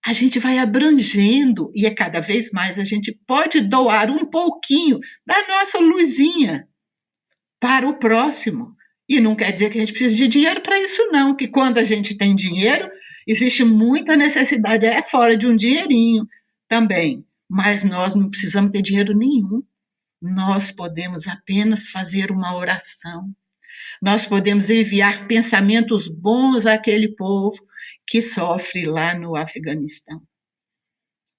a gente vai abrangendo e cada vez mais a gente pode doar um pouquinho da nossa luzinha para o próximo. E não quer dizer que a gente precisa de dinheiro para isso, não, que quando a gente tem dinheiro, existe muita necessidade, fora de um dinheirinho também. Mas nós não precisamos ter dinheiro nenhum. Nós podemos apenas fazer uma oração. Nós podemos enviar pensamentos bons àquele povo que sofre lá no Afeganistão.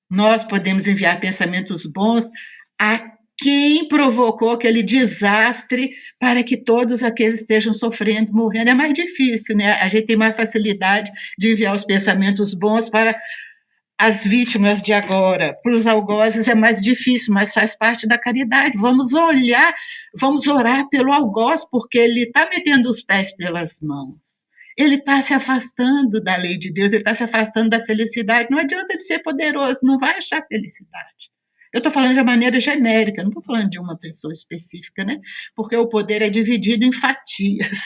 Nós podemos enviar pensamentos bons a quem provocou aquele desastre para que todos aqueles estejam sofrendo, morrendo. É mais difícil, né? A gente tem mais facilidade de enviar os pensamentos bons para as vítimas de agora. Para os algozes é mais difícil, mas faz parte da caridade. Vamos orar pelo algoz, porque ele está metendo os pés pelas mãos. Ele está se afastando da lei de Deus, ele está se afastando da felicidade. Não adianta ele ser poderoso, não vai achar felicidade. Eu estou falando de maneira genérica, não estou falando de uma pessoa específica, né? Porque o poder é dividido em fatias.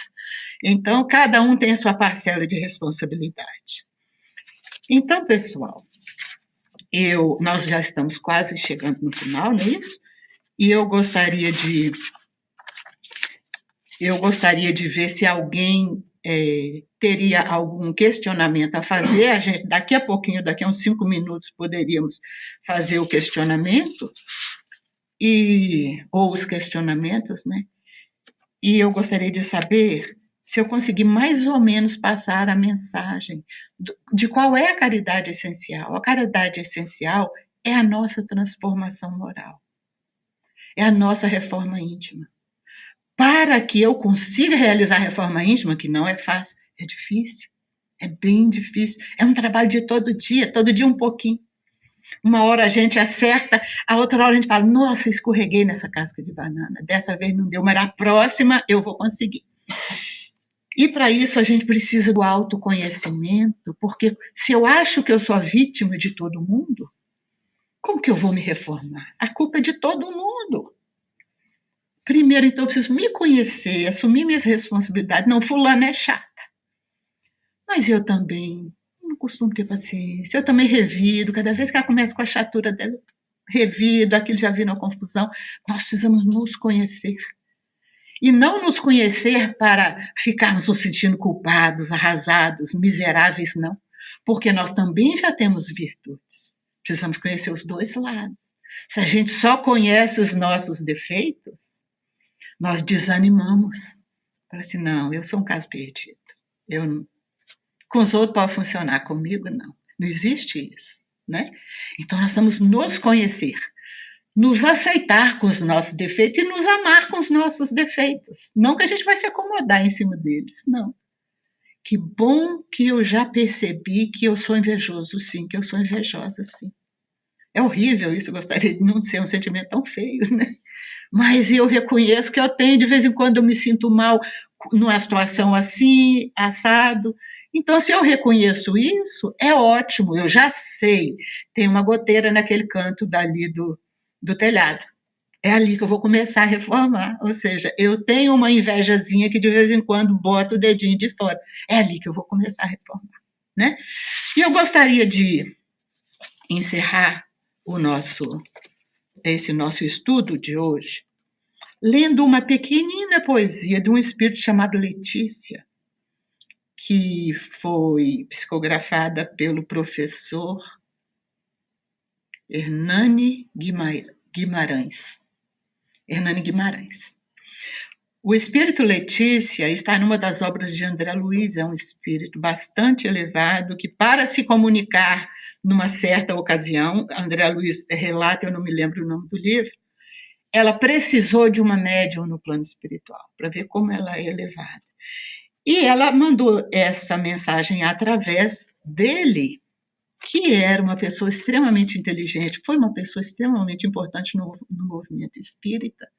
Então, cada um tem a sua parcela de responsabilidade. Então, pessoal, nós já estamos quase chegando no final, não é isso? E eu gostaria de ver se alguém teria algum questionamento a fazer. A gente, daqui a pouquinho, daqui a uns 5 minutos, poderíamos fazer o questionamento, ou os questionamentos, né? E eu gostaria de saber se eu conseguir mais ou menos passar a mensagem de qual é a caridade essencial. A caridade essencial é a nossa transformação moral, é a nossa reforma íntima. Para que eu consiga realizar a reforma íntima, que não é fácil, é difícil, é bem difícil, é um trabalho de todo dia um pouquinho. Uma hora a gente acerta, a outra hora a gente fala, nossa, escorreguei nessa casca de banana, dessa vez não deu, mas a próxima eu vou conseguir. E para isso a gente precisa do autoconhecimento, porque se eu acho que eu sou a vítima de todo mundo, como que eu vou me reformar? A culpa é de todo mundo. Primeiro, então, eu preciso me conhecer, assumir minhas responsabilidades. Não, fulano é chata. Mas eu também não costumo ter paciência. Eu também revido. Cada vez que ela começa com a chatura dela, revido, aquilo já vira uma confusão. Nós precisamos nos conhecer. E não nos conhecer para ficarmos nos sentindo culpados, arrasados, miseráveis, não. Porque nós também já temos virtudes. Precisamos conhecer os dois lados. Se a gente só conhece os nossos defeitos, nós desanimamos. Fala assim, não, eu sou um caso perdido. Com os outros pode funcionar, comigo não. Não existe isso, né? Então nós vamos nos conhecer, nos aceitar com os nossos defeitos e nos amar com os nossos defeitos. Não que a gente vai se acomodar em cima deles, não. Que bom que eu já percebi que eu sou invejoso, sim, que eu sou invejosa, sim. É horrível isso, eu gostaria de não ser um sentimento tão feio, né? Mas eu reconheço que eu tenho, de vez em quando eu me sinto mal numa situação assim, assado. Então, se eu reconheço isso, é ótimo, eu já sei. Tem uma goteira naquele canto dali do telhado. É ali que eu vou começar a reformar. Ou seja, eu tenho uma invejazinha que de vez em quando bota o dedinho de fora. É ali que eu vou começar a reformar, né? E eu gostaria de encerrar esse nosso estudo de hoje lendo uma pequenina poesia de um espírito chamado Letícia, que foi psicografada pelo professor Hernani Guimarães. Hernani Guimarães. O espírito Letícia está numa das obras de André Luiz, é um espírito bastante elevado que, para se comunicar numa certa ocasião, André Luiz relata, eu não me lembro o nome do livro, ela precisou de uma médium no plano espiritual, para ver como ela é elevada. E ela mandou essa mensagem através dele, que era uma pessoa extremamente inteligente, foi uma pessoa extremamente importante no movimento espírita,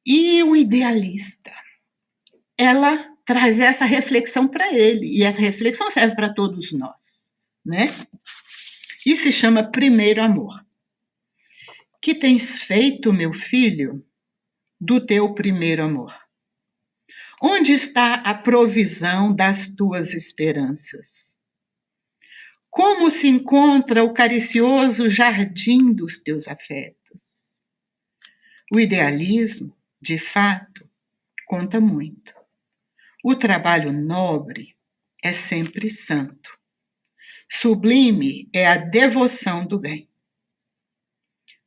e um idealista. Ela traz essa reflexão para ele, e essa reflexão serve para todos nós, né? E se chama Primeiro Amor. Que tens feito, meu filho, do teu primeiro amor? Onde está a provisão das tuas esperanças? Como se encontra o caricioso jardim dos teus afetos? O idealismo, de fato, conta muito. O trabalho nobre é sempre santo. Sublime é a devoção do bem.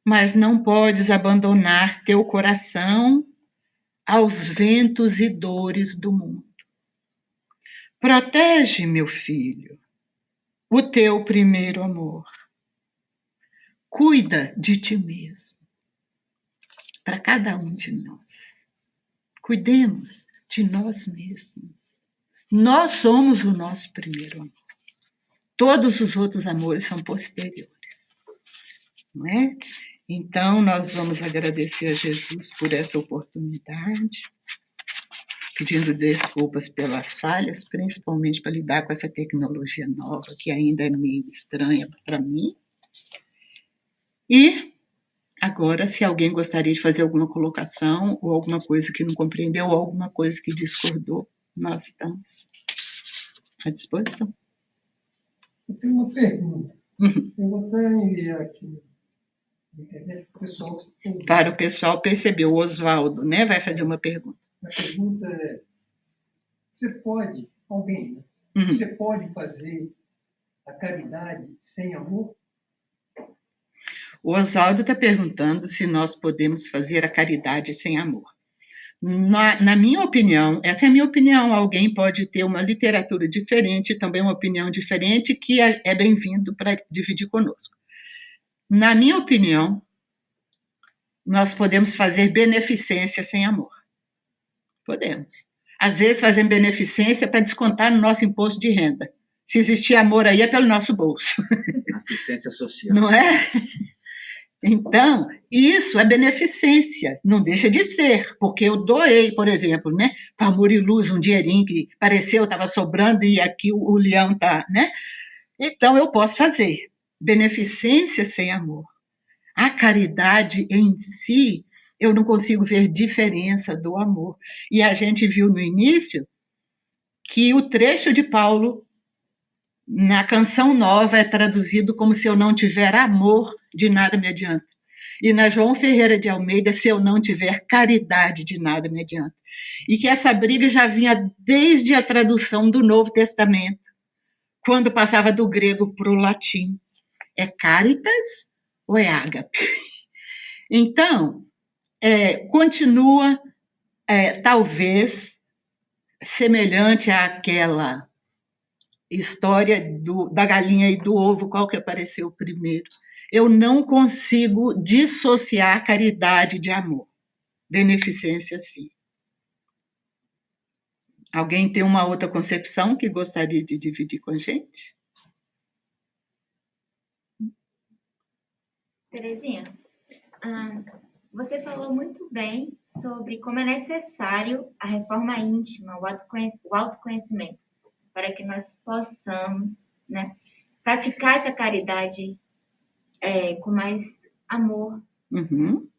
Mas não podes abandonar teu coração aos ventos e dores do mundo. Protege, meu filho, o teu primeiro amor. Cuida de ti mesmo. Para cada um de nós. Cuidemos de nós mesmos. Nós somos o nosso primeiro amor. Todos os outros amores são posteriores. Não é? Então, nós vamos agradecer a Jesus por essa oportunidade, pedindo desculpas pelas falhas, principalmente para lidar com essa tecnologia nova, que ainda é meio estranha para mim. E agora, se alguém gostaria de fazer alguma colocação, ou alguma coisa que não compreendeu, ou alguma coisa que discordou, nós estamos à disposição. Eu tenho uma pergunta. Uhum. Eu vou até enviar aqui na internet para o pessoal. Para o pessoal perceber, o Oswaldo, né, vai fazer uma pergunta. A pergunta é: você pode, alguém, né? Uhum. Você pode fazer a caridade sem amor? O Oswaldo está perguntando se nós podemos fazer a caridade sem amor. Na minha opinião, essa é a minha opinião, alguém pode ter uma literatura diferente, também uma opinião diferente, que é bem-vindo para dividir conosco. Na minha opinião, nós podemos fazer beneficência sem amor. Podemos. Às vezes fazemos beneficência para descontar no nosso imposto de renda. Se existir amor aí, é pelo nosso bolso. Assistência social. Não é? Então, isso é beneficência, não deixa de ser, porque eu doei, por exemplo, né, para Amor e Luz um dinheirinho que pareceu, estava sobrando e aqui o leão está, né? Então, eu posso fazer beneficência sem amor. A caridade em si, eu não consigo ver diferença do amor. E a gente viu no início que o trecho de Paulo na Canção Nova é traduzido como: se eu não tiver amor, de nada me adianta. E na João Ferreira de Almeida, se eu não tiver caridade, de nada me adianta. E que essa briga já vinha desde a tradução do Novo Testamento, quando passava do grego para o latim. É caritas ou é ágape? Então, continua, talvez, semelhante àquela história da galinha e do ovo, qual que apareceu primeiro. Eu não consigo dissociar caridade de amor. Beneficência, sim. Alguém tem uma outra concepção que gostaria de dividir com a gente? Terezinha, você falou muito bem sobre como é necessário a reforma íntima, o autoconhecimento, para que nós possamos, né, praticar essa caridade com mais amor. Uhum.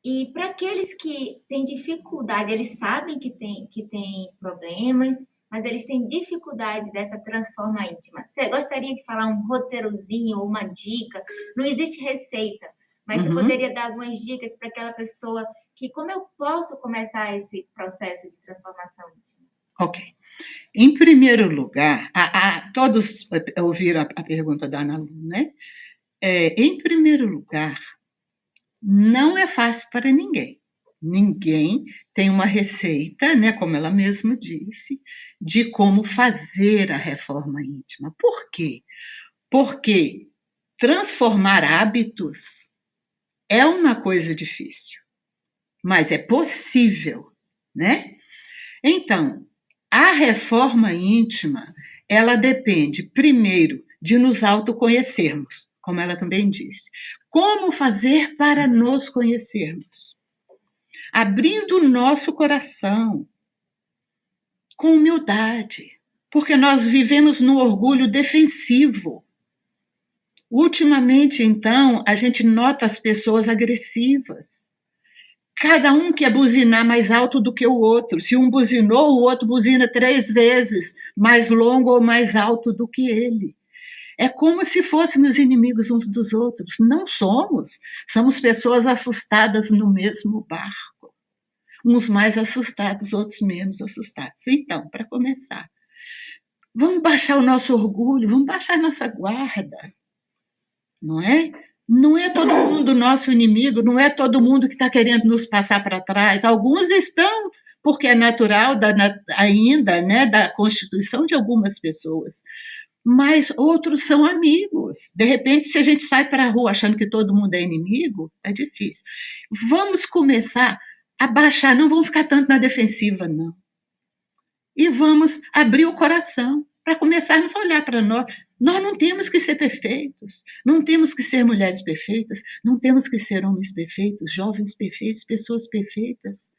E para aqueles que têm dificuldade, eles sabem que tem problemas, mas eles têm dificuldade dessa transforma íntima. Você gostaria de falar um roteirozinho ou uma dica? Não existe receita, mas você poderia dar algumas dicas para aquela pessoa que, como eu posso começar esse processo de transformação íntima? Ok. Em primeiro lugar, todos ouviram a pergunta da Ana Lu, né? Em primeiro lugar, não é fácil para ninguém. Ninguém tem uma receita, né, como ela mesma disse, de como fazer a reforma íntima. Por quê? Porque transformar hábitos é uma coisa difícil, mas é possível, né? Então, a reforma íntima, ela depende, primeiro, de nos autoconhecermos, como ela também disse. Como fazer para nos conhecermos? Abrindo o nosso coração, com humildade, porque nós vivemos num orgulho defensivo. Ultimamente, então, a gente nota as pessoas agressivas. Cada um quer buzinar mais alto do que o outro. Se um buzinou, o outro buzina 3 vezes mais longo ou mais alto do que ele. É como se fôssemos inimigos uns dos outros. Não somos. Somos pessoas assustadas no mesmo barco. Uns mais assustados, outros menos assustados. Então, para começar, vamos baixar o nosso orgulho, vamos baixar a nossa guarda. Não é? Não é todo mundo nosso inimigo, não é todo mundo que está querendo nos passar para trás. Alguns estão, porque é natural ainda, né, da constituição de algumas pessoas. Mas outros são amigos. De repente, se a gente sai para a rua achando que todo mundo é inimigo, é difícil. Vamos começar a baixar, não vamos ficar tanto na defensiva, não. E vamos abrir o coração para começarmos a olhar para nós. Nós não temos que ser perfeitos, não temos que ser mulheres perfeitas, não temos que ser homens perfeitos, jovens perfeitos, pessoas perfeitas.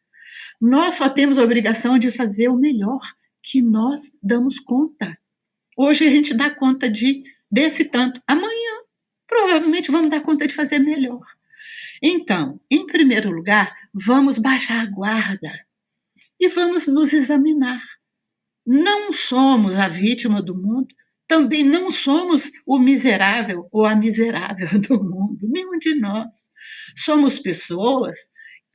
Nós só temos a obrigação de fazer o melhor que nós damos conta. Hoje a gente dá conta desse tanto. Amanhã, provavelmente, vamos dar conta de fazer melhor. Então, em primeiro lugar, vamos baixar a guarda e vamos nos examinar. Não somos a vítima do mundo, também não somos o miserável ou a miserável do mundo, nenhum de nós. Somos pessoas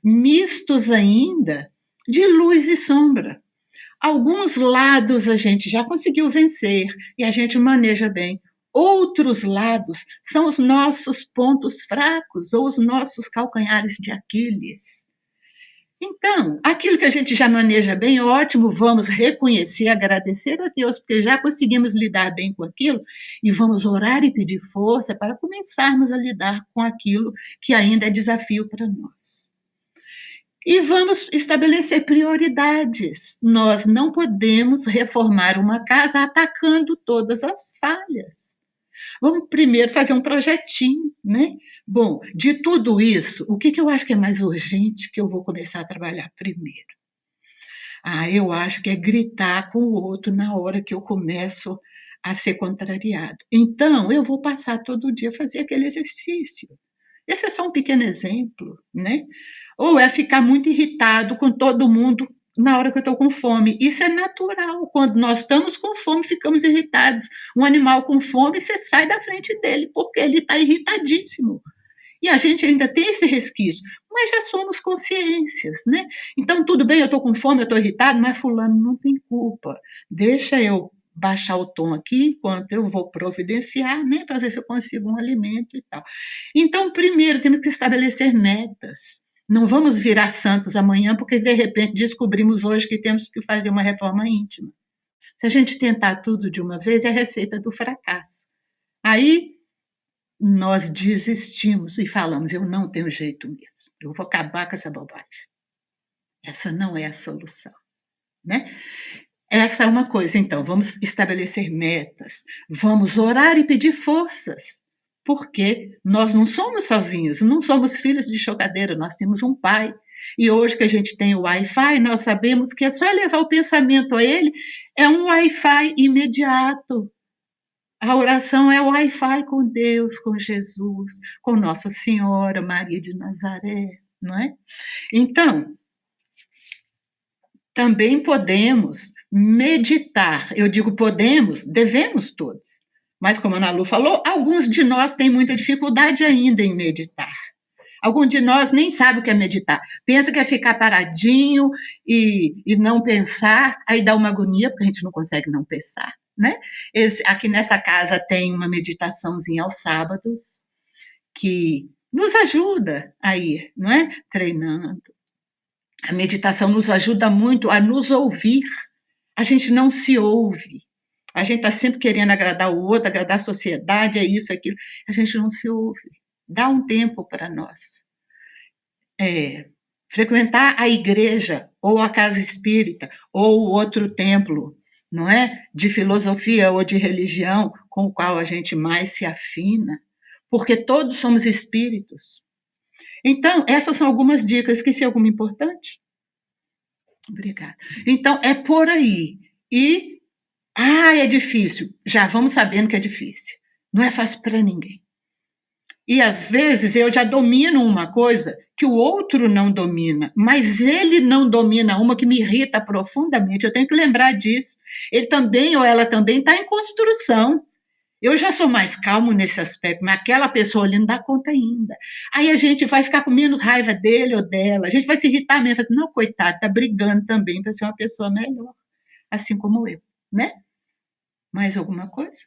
mistos ainda de luz e sombra. Alguns lados a gente já conseguiu vencer e a gente maneja bem. Outros lados são os nossos pontos fracos ou os nossos calcanhares de Aquiles. Então, aquilo que a gente já maneja bem, ótimo, vamos reconhecer, agradecer a Deus, porque já conseguimos lidar bem com aquilo, e vamos orar e pedir força para começarmos a lidar com aquilo que ainda é desafio para nós. E vamos estabelecer prioridades. Nós não podemos reformar uma casa atacando todas as falhas. Vamos primeiro fazer um projetinho, né? Bom, de tudo isso, o que eu acho que é mais urgente que eu vou começar a trabalhar primeiro? Eu acho que é gritar com o outro na hora que eu começo a ser contrariado. Então, eu vou passar todo dia a fazer aquele exercício. Esse é só um pequeno exemplo, né? Ou é ficar muito irritado com todo mundo na hora que eu estou com fome. Isso é natural. Quando nós estamos com fome, ficamos irritados. Um animal com fome, você sai da frente dele, porque ele está irritadíssimo. E a gente ainda tem esse resquício, mas já somos consciências, né? Então, tudo bem, eu estou com fome, eu estou irritado, mas fulano não tem culpa. Deixa eu baixar o tom aqui, enquanto eu vou providenciar, né, para ver se eu consigo um alimento e tal. Então, primeiro, temos que estabelecer metas. Não vamos virar santos amanhã, porque de repente descobrimos hoje que temos que fazer uma reforma íntima. Se a gente tentar tudo de uma vez, é a receita do fracasso. Aí nós desistimos e falamos, eu não tenho jeito mesmo, eu vou acabar com essa bobagem. Essa não é a solução, né? Essa é uma coisa, então, vamos estabelecer metas, vamos orar e pedir forças, porque nós não somos sozinhos, não somos filhos de chocadeira, nós temos um pai. E hoje que a gente tem o Wi-Fi, nós sabemos que é só levar o pensamento a ele, é um Wi-Fi imediato. A oração é o Wi-Fi com Deus, com Jesus, com Nossa Senhora, Maria de Nazaré, não é? Então, também podemos meditar. Eu digo podemos, devemos todos. Mas, como a Ana Lu falou, alguns de nós têm muita dificuldade ainda em meditar. Alguns de nós nem sabem o que é meditar. Pensa que é ficar paradinho e não pensar, aí dá uma agonia, porque a gente não consegue não pensar, né? Aqui nessa casa tem uma meditaçãozinha aos sábados, que nos ajuda a ir, não é? Treinando. A meditação nos ajuda muito a nos ouvir. A gente não se ouve. A gente está sempre querendo agradar o outro, agradar a sociedade, é isso, aquilo. A gente não se ouve. Dá um tempo para nós. Frequentar a igreja, ou a casa espírita, ou outro templo, não é? De filosofia ou de religião, com o qual a gente mais se afina, porque todos somos espíritos. Então, essas são algumas dicas. Esqueci alguma importante? Obrigada. Então, é por aí. E, é difícil. Já vamos sabendo que é difícil. Não é fácil para ninguém. E, às vezes, eu já domino uma coisa que o outro não domina, mas ele não domina uma que me irrita profundamente. Eu tenho que lembrar disso. Ele também, ou ela também, está em construção. Eu já sou mais calmo nesse aspecto, mas aquela pessoa ali não dá conta ainda. Aí a gente vai ficar com menos raiva dele ou dela, a gente vai se irritar mesmo. Não, coitado, está brigando também para ser uma pessoa melhor, assim como eu, né? Mais alguma coisa?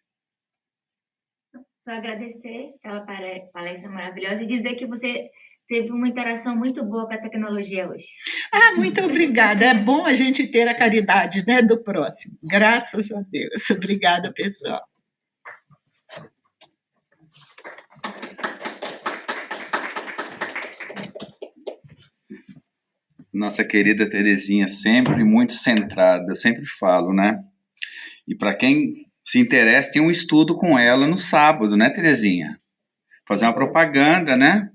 Só agradecer pela palestra maravilhosa e dizer que você teve uma interação muito boa com a tecnologia hoje. Muito obrigada. É bom a gente ter a caridade, né, do próximo. Graças a Deus. Obrigada, pessoal. Nossa querida Terezinha, sempre muito centrada, eu sempre falo, né? E para quem se interessa, tem um estudo com ela no sábado, né, Terezinha? Fazer uma propaganda, né?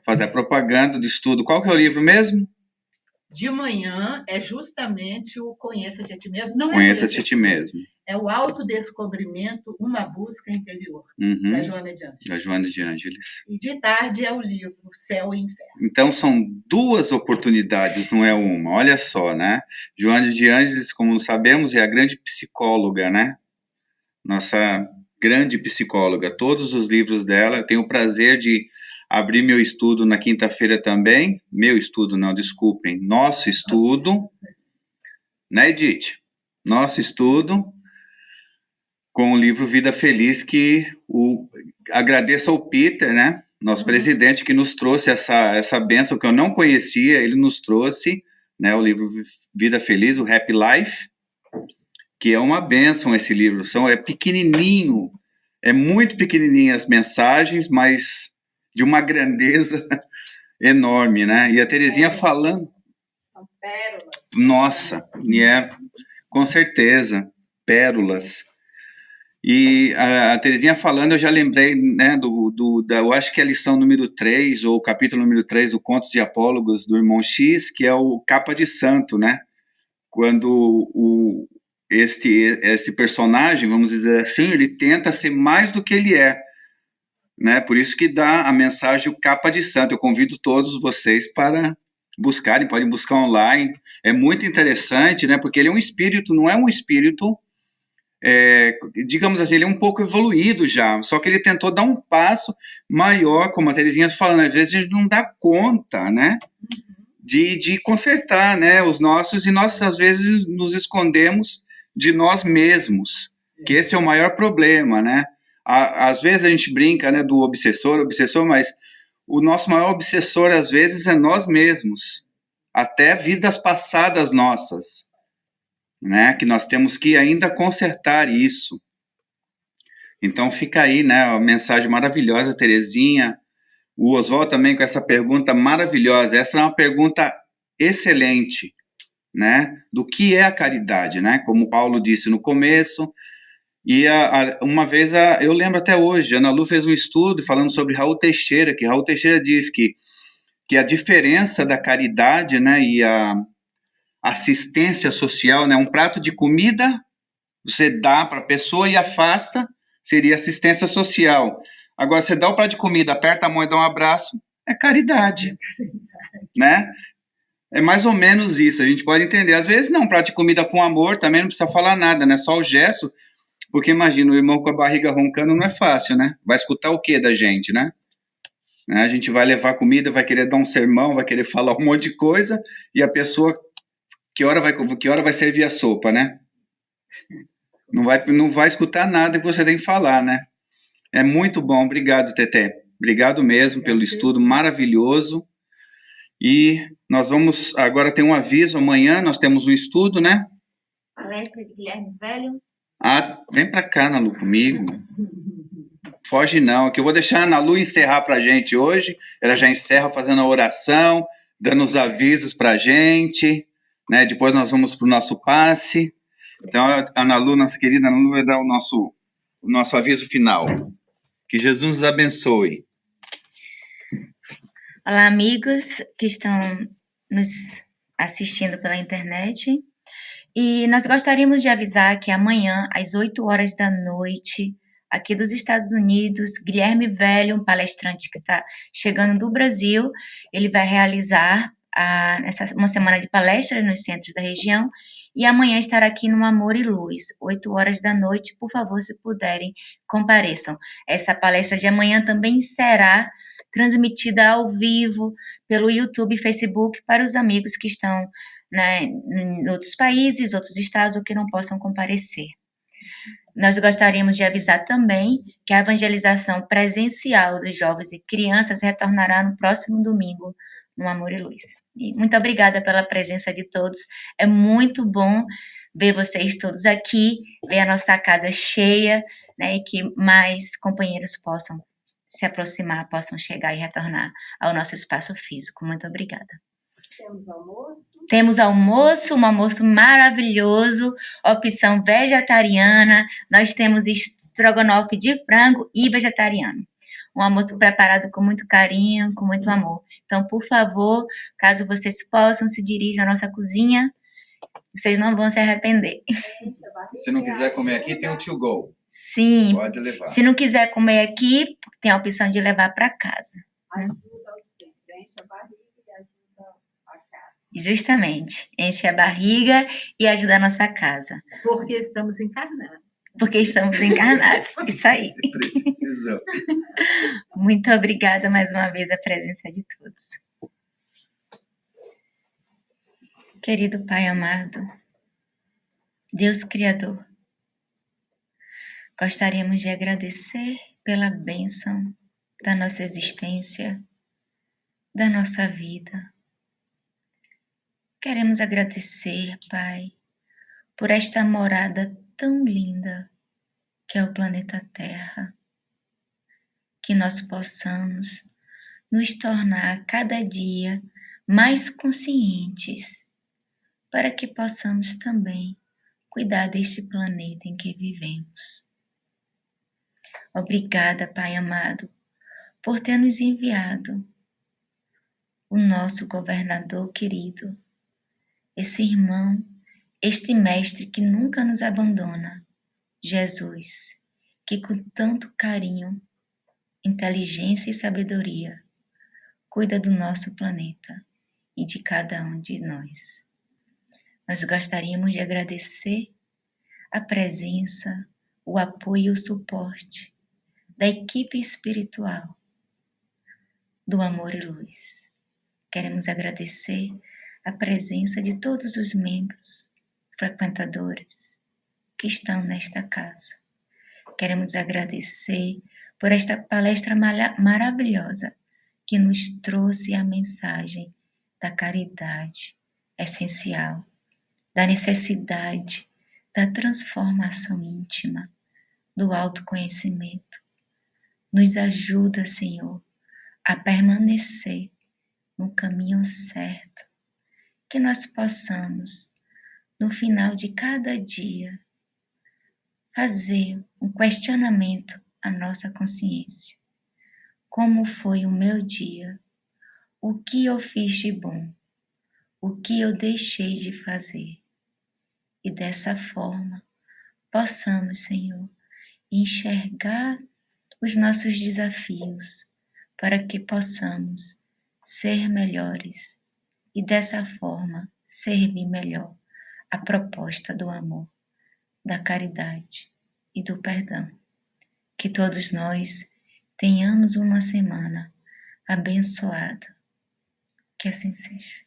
Fazer a propaganda do estudo. Qual que é o livro mesmo? De manhã é justamente o Conheça-te a ti mesmo. Não Conheça-te a ti mesmo. É o autodescobrimento, uma busca interior, da Joana de Ângeles. Da Joana de Ângeles. E de tarde é o livro Céu e Inferno. Então são duas oportunidades, não é uma. Olha só, né? Joana de Ângeles, como sabemos, é a grande psicóloga, né? Nossa grande psicóloga. Todos os livros dela, eu tenho o prazer de abrir meu estudo na quinta-feira também. Meu estudo, não, desculpem. Nosso estudo, né, Edith? Nosso estudo com o livro Vida Feliz, que agradeço ao Peter, né? Nosso presidente, que nos trouxe essa bênção que eu não conhecia, ele nos trouxe, né, o livro Vida Feliz, o Happy Life, que é uma bênção esse livro. É pequenininho, é muito pequenininho as mensagens, mas de uma grandeza enorme, né? E a Terezinha falando... São pérolas. Nossa, com certeza, pérolas. E a Terezinha falando, eu já lembrei, né, eu acho que é a lição número 3, ou o capítulo número 3 do Contos de Apólogos do Irmão X, que é o Capa de Santo, né? Quando esse personagem, vamos dizer assim, ele tenta ser mais do que ele é, né? Por isso que dá a mensagem o Capa de Santo. Eu convido todos vocês para buscarem, podem buscar online. É muito interessante, né? Porque ele é um espírito, não é um espírito... digamos assim, ele é um pouco evoluído já, só que ele tentou dar um passo maior, como a Terezinha falando, às vezes a gente não dá conta, né, de consertar, né, os nossos, e nós às vezes nos escondemos de nós mesmos, que esse é o maior problema, né, às vezes a gente brinca, né, do obsessor, mas o nosso maior obsessor às vezes é nós mesmos, até vidas passadas nossas, né, que nós temos que ainda consertar isso. Então fica aí, né, a mensagem maravilhosa, Terezinha, o Oswald também com essa pergunta maravilhosa. Essa é uma pergunta excelente, né, do que é a caridade, né, como Paulo disse no começo. E uma vez, eu lembro até hoje, a Ana Lu fez um estudo falando sobre Raul Teixeira, que Raul Teixeira diz que a diferença da caridade, né, e a assistência social, né, um prato de comida você dá para a pessoa e afasta, seria assistência social. Agora, você dá o prato de comida, aperta a mão e dá um abraço, é caridade, né? É mais ou menos isso, a gente pode entender. Às vezes, não, um prato de comida com amor, também não precisa falar nada, né? Só o gesto, porque imagina, o irmão com a barriga roncando não é fácil, né? Vai escutar o que da gente, né? A gente vai levar comida, vai querer dar um sermão, vai querer falar um monte de coisa, e a pessoa, que hora vai servir a sopa, né? Não vai escutar nada que você tem que falar, né? É muito bom. Obrigado, Teté. Obrigado mesmo pelo estudo maravilhoso. E nós vamos, agora tem um aviso, amanhã nós temos um estudo, né? Palestra de Guilherme Velho. Ah, vem para cá, Ana Lu, comigo. Foge não, que eu vou deixar a Ana Lu encerrar para a gente hoje. Ela já encerra fazendo a oração, dando os avisos para a gente, né? Depois nós vamos para o nosso passe. Então, a Ana Lu, nossa querida Ana Lu, vai dar o nosso aviso final. Que Jesus nos abençoe. Olá, amigos que estão nos assistindo pela internet. E nós gostaríamos de avisar que amanhã, às 8 horas da noite, aqui dos Estados Unidos, Guilherme Velho, um palestrante que está chegando do Brasil, ele vai realizar uma semana de palestras nos centros da região e amanhã estará aqui no Amor e Luz, 8 horas da noite. Por favor, se puderem, compareçam. Essa palestra de amanhã também será transmitida ao vivo pelo YouTube e Facebook para os amigos que estão, né, em outros países, outros estados, ou que não possam comparecer. Nós gostaríamos de avisar também que a evangelização presencial dos jovens e crianças retornará no próximo domingo, no Amor e Luz. E muito obrigada pela presença de todos. É muito bom ver vocês todos aqui, ver a nossa casa cheia, né, e que mais companheiros possam se aproximar, possam chegar e retornar ao nosso espaço físico. Muito obrigada. Temos almoço, um almoço maravilhoso, opção vegetariana. Nós temos estrogonofe de frango e vegetariano. Um almoço preparado com muito carinho, com muito amor. Então, por favor, caso vocês possam, se dirigam à nossa cozinha. Vocês não vão se arrepender. Se não quiser comer aqui, tem o to go. Sim. Pode levar. Se não quiser comer aqui, tem a opção de levar para casa. Ajuda os tempos, enche a barriga e ajuda a casa. Justamente. Enche a barriga e ajuda a nossa casa. Porque estamos encarnados. Porque estamos encarnados. Isso aí. Precisão. Muito obrigada mais uma vez a presença de todos. Querido Pai amado, Deus Criador, gostaríamos de agradecer pela bênção da nossa existência, da nossa vida. Queremos agradecer, Pai, por esta morada tão linda que é o planeta Terra. Que nós possamos nos tornar a cada dia mais conscientes, para que possamos também cuidar deste planeta em que vivemos. Obrigada, Pai amado, por ter nos enviado o nosso governador querido, esse irmão, este mestre que nunca nos abandona, Jesus, que com tanto carinho, inteligência e sabedoria cuida do nosso planeta e de cada um de nós. Nós gostaríamos de agradecer a presença, o apoio e o suporte da equipe espiritual do Amor e Luz. Queremos agradecer a presença de todos os membros, frequentadores que estão nesta casa. Queremos agradecer por esta palestra maravilhosa que nos trouxe a mensagem da caridade essencial, da necessidade da transformação íntima, do autoconhecimento. Nos ajuda, Senhor, a permanecer no caminho certo, que nós possamos, no final de cada dia, fazer um questionamento à nossa consciência. Como foi o meu dia? O que eu fiz de bom? O que eu deixei de fazer? E dessa forma, possamos, Senhor, enxergar os nossos desafios para que possamos ser melhores e dessa forma servir melhor a proposta do amor, da caridade e do perdão. Que todos nós tenhamos uma semana abençoada. Que assim seja.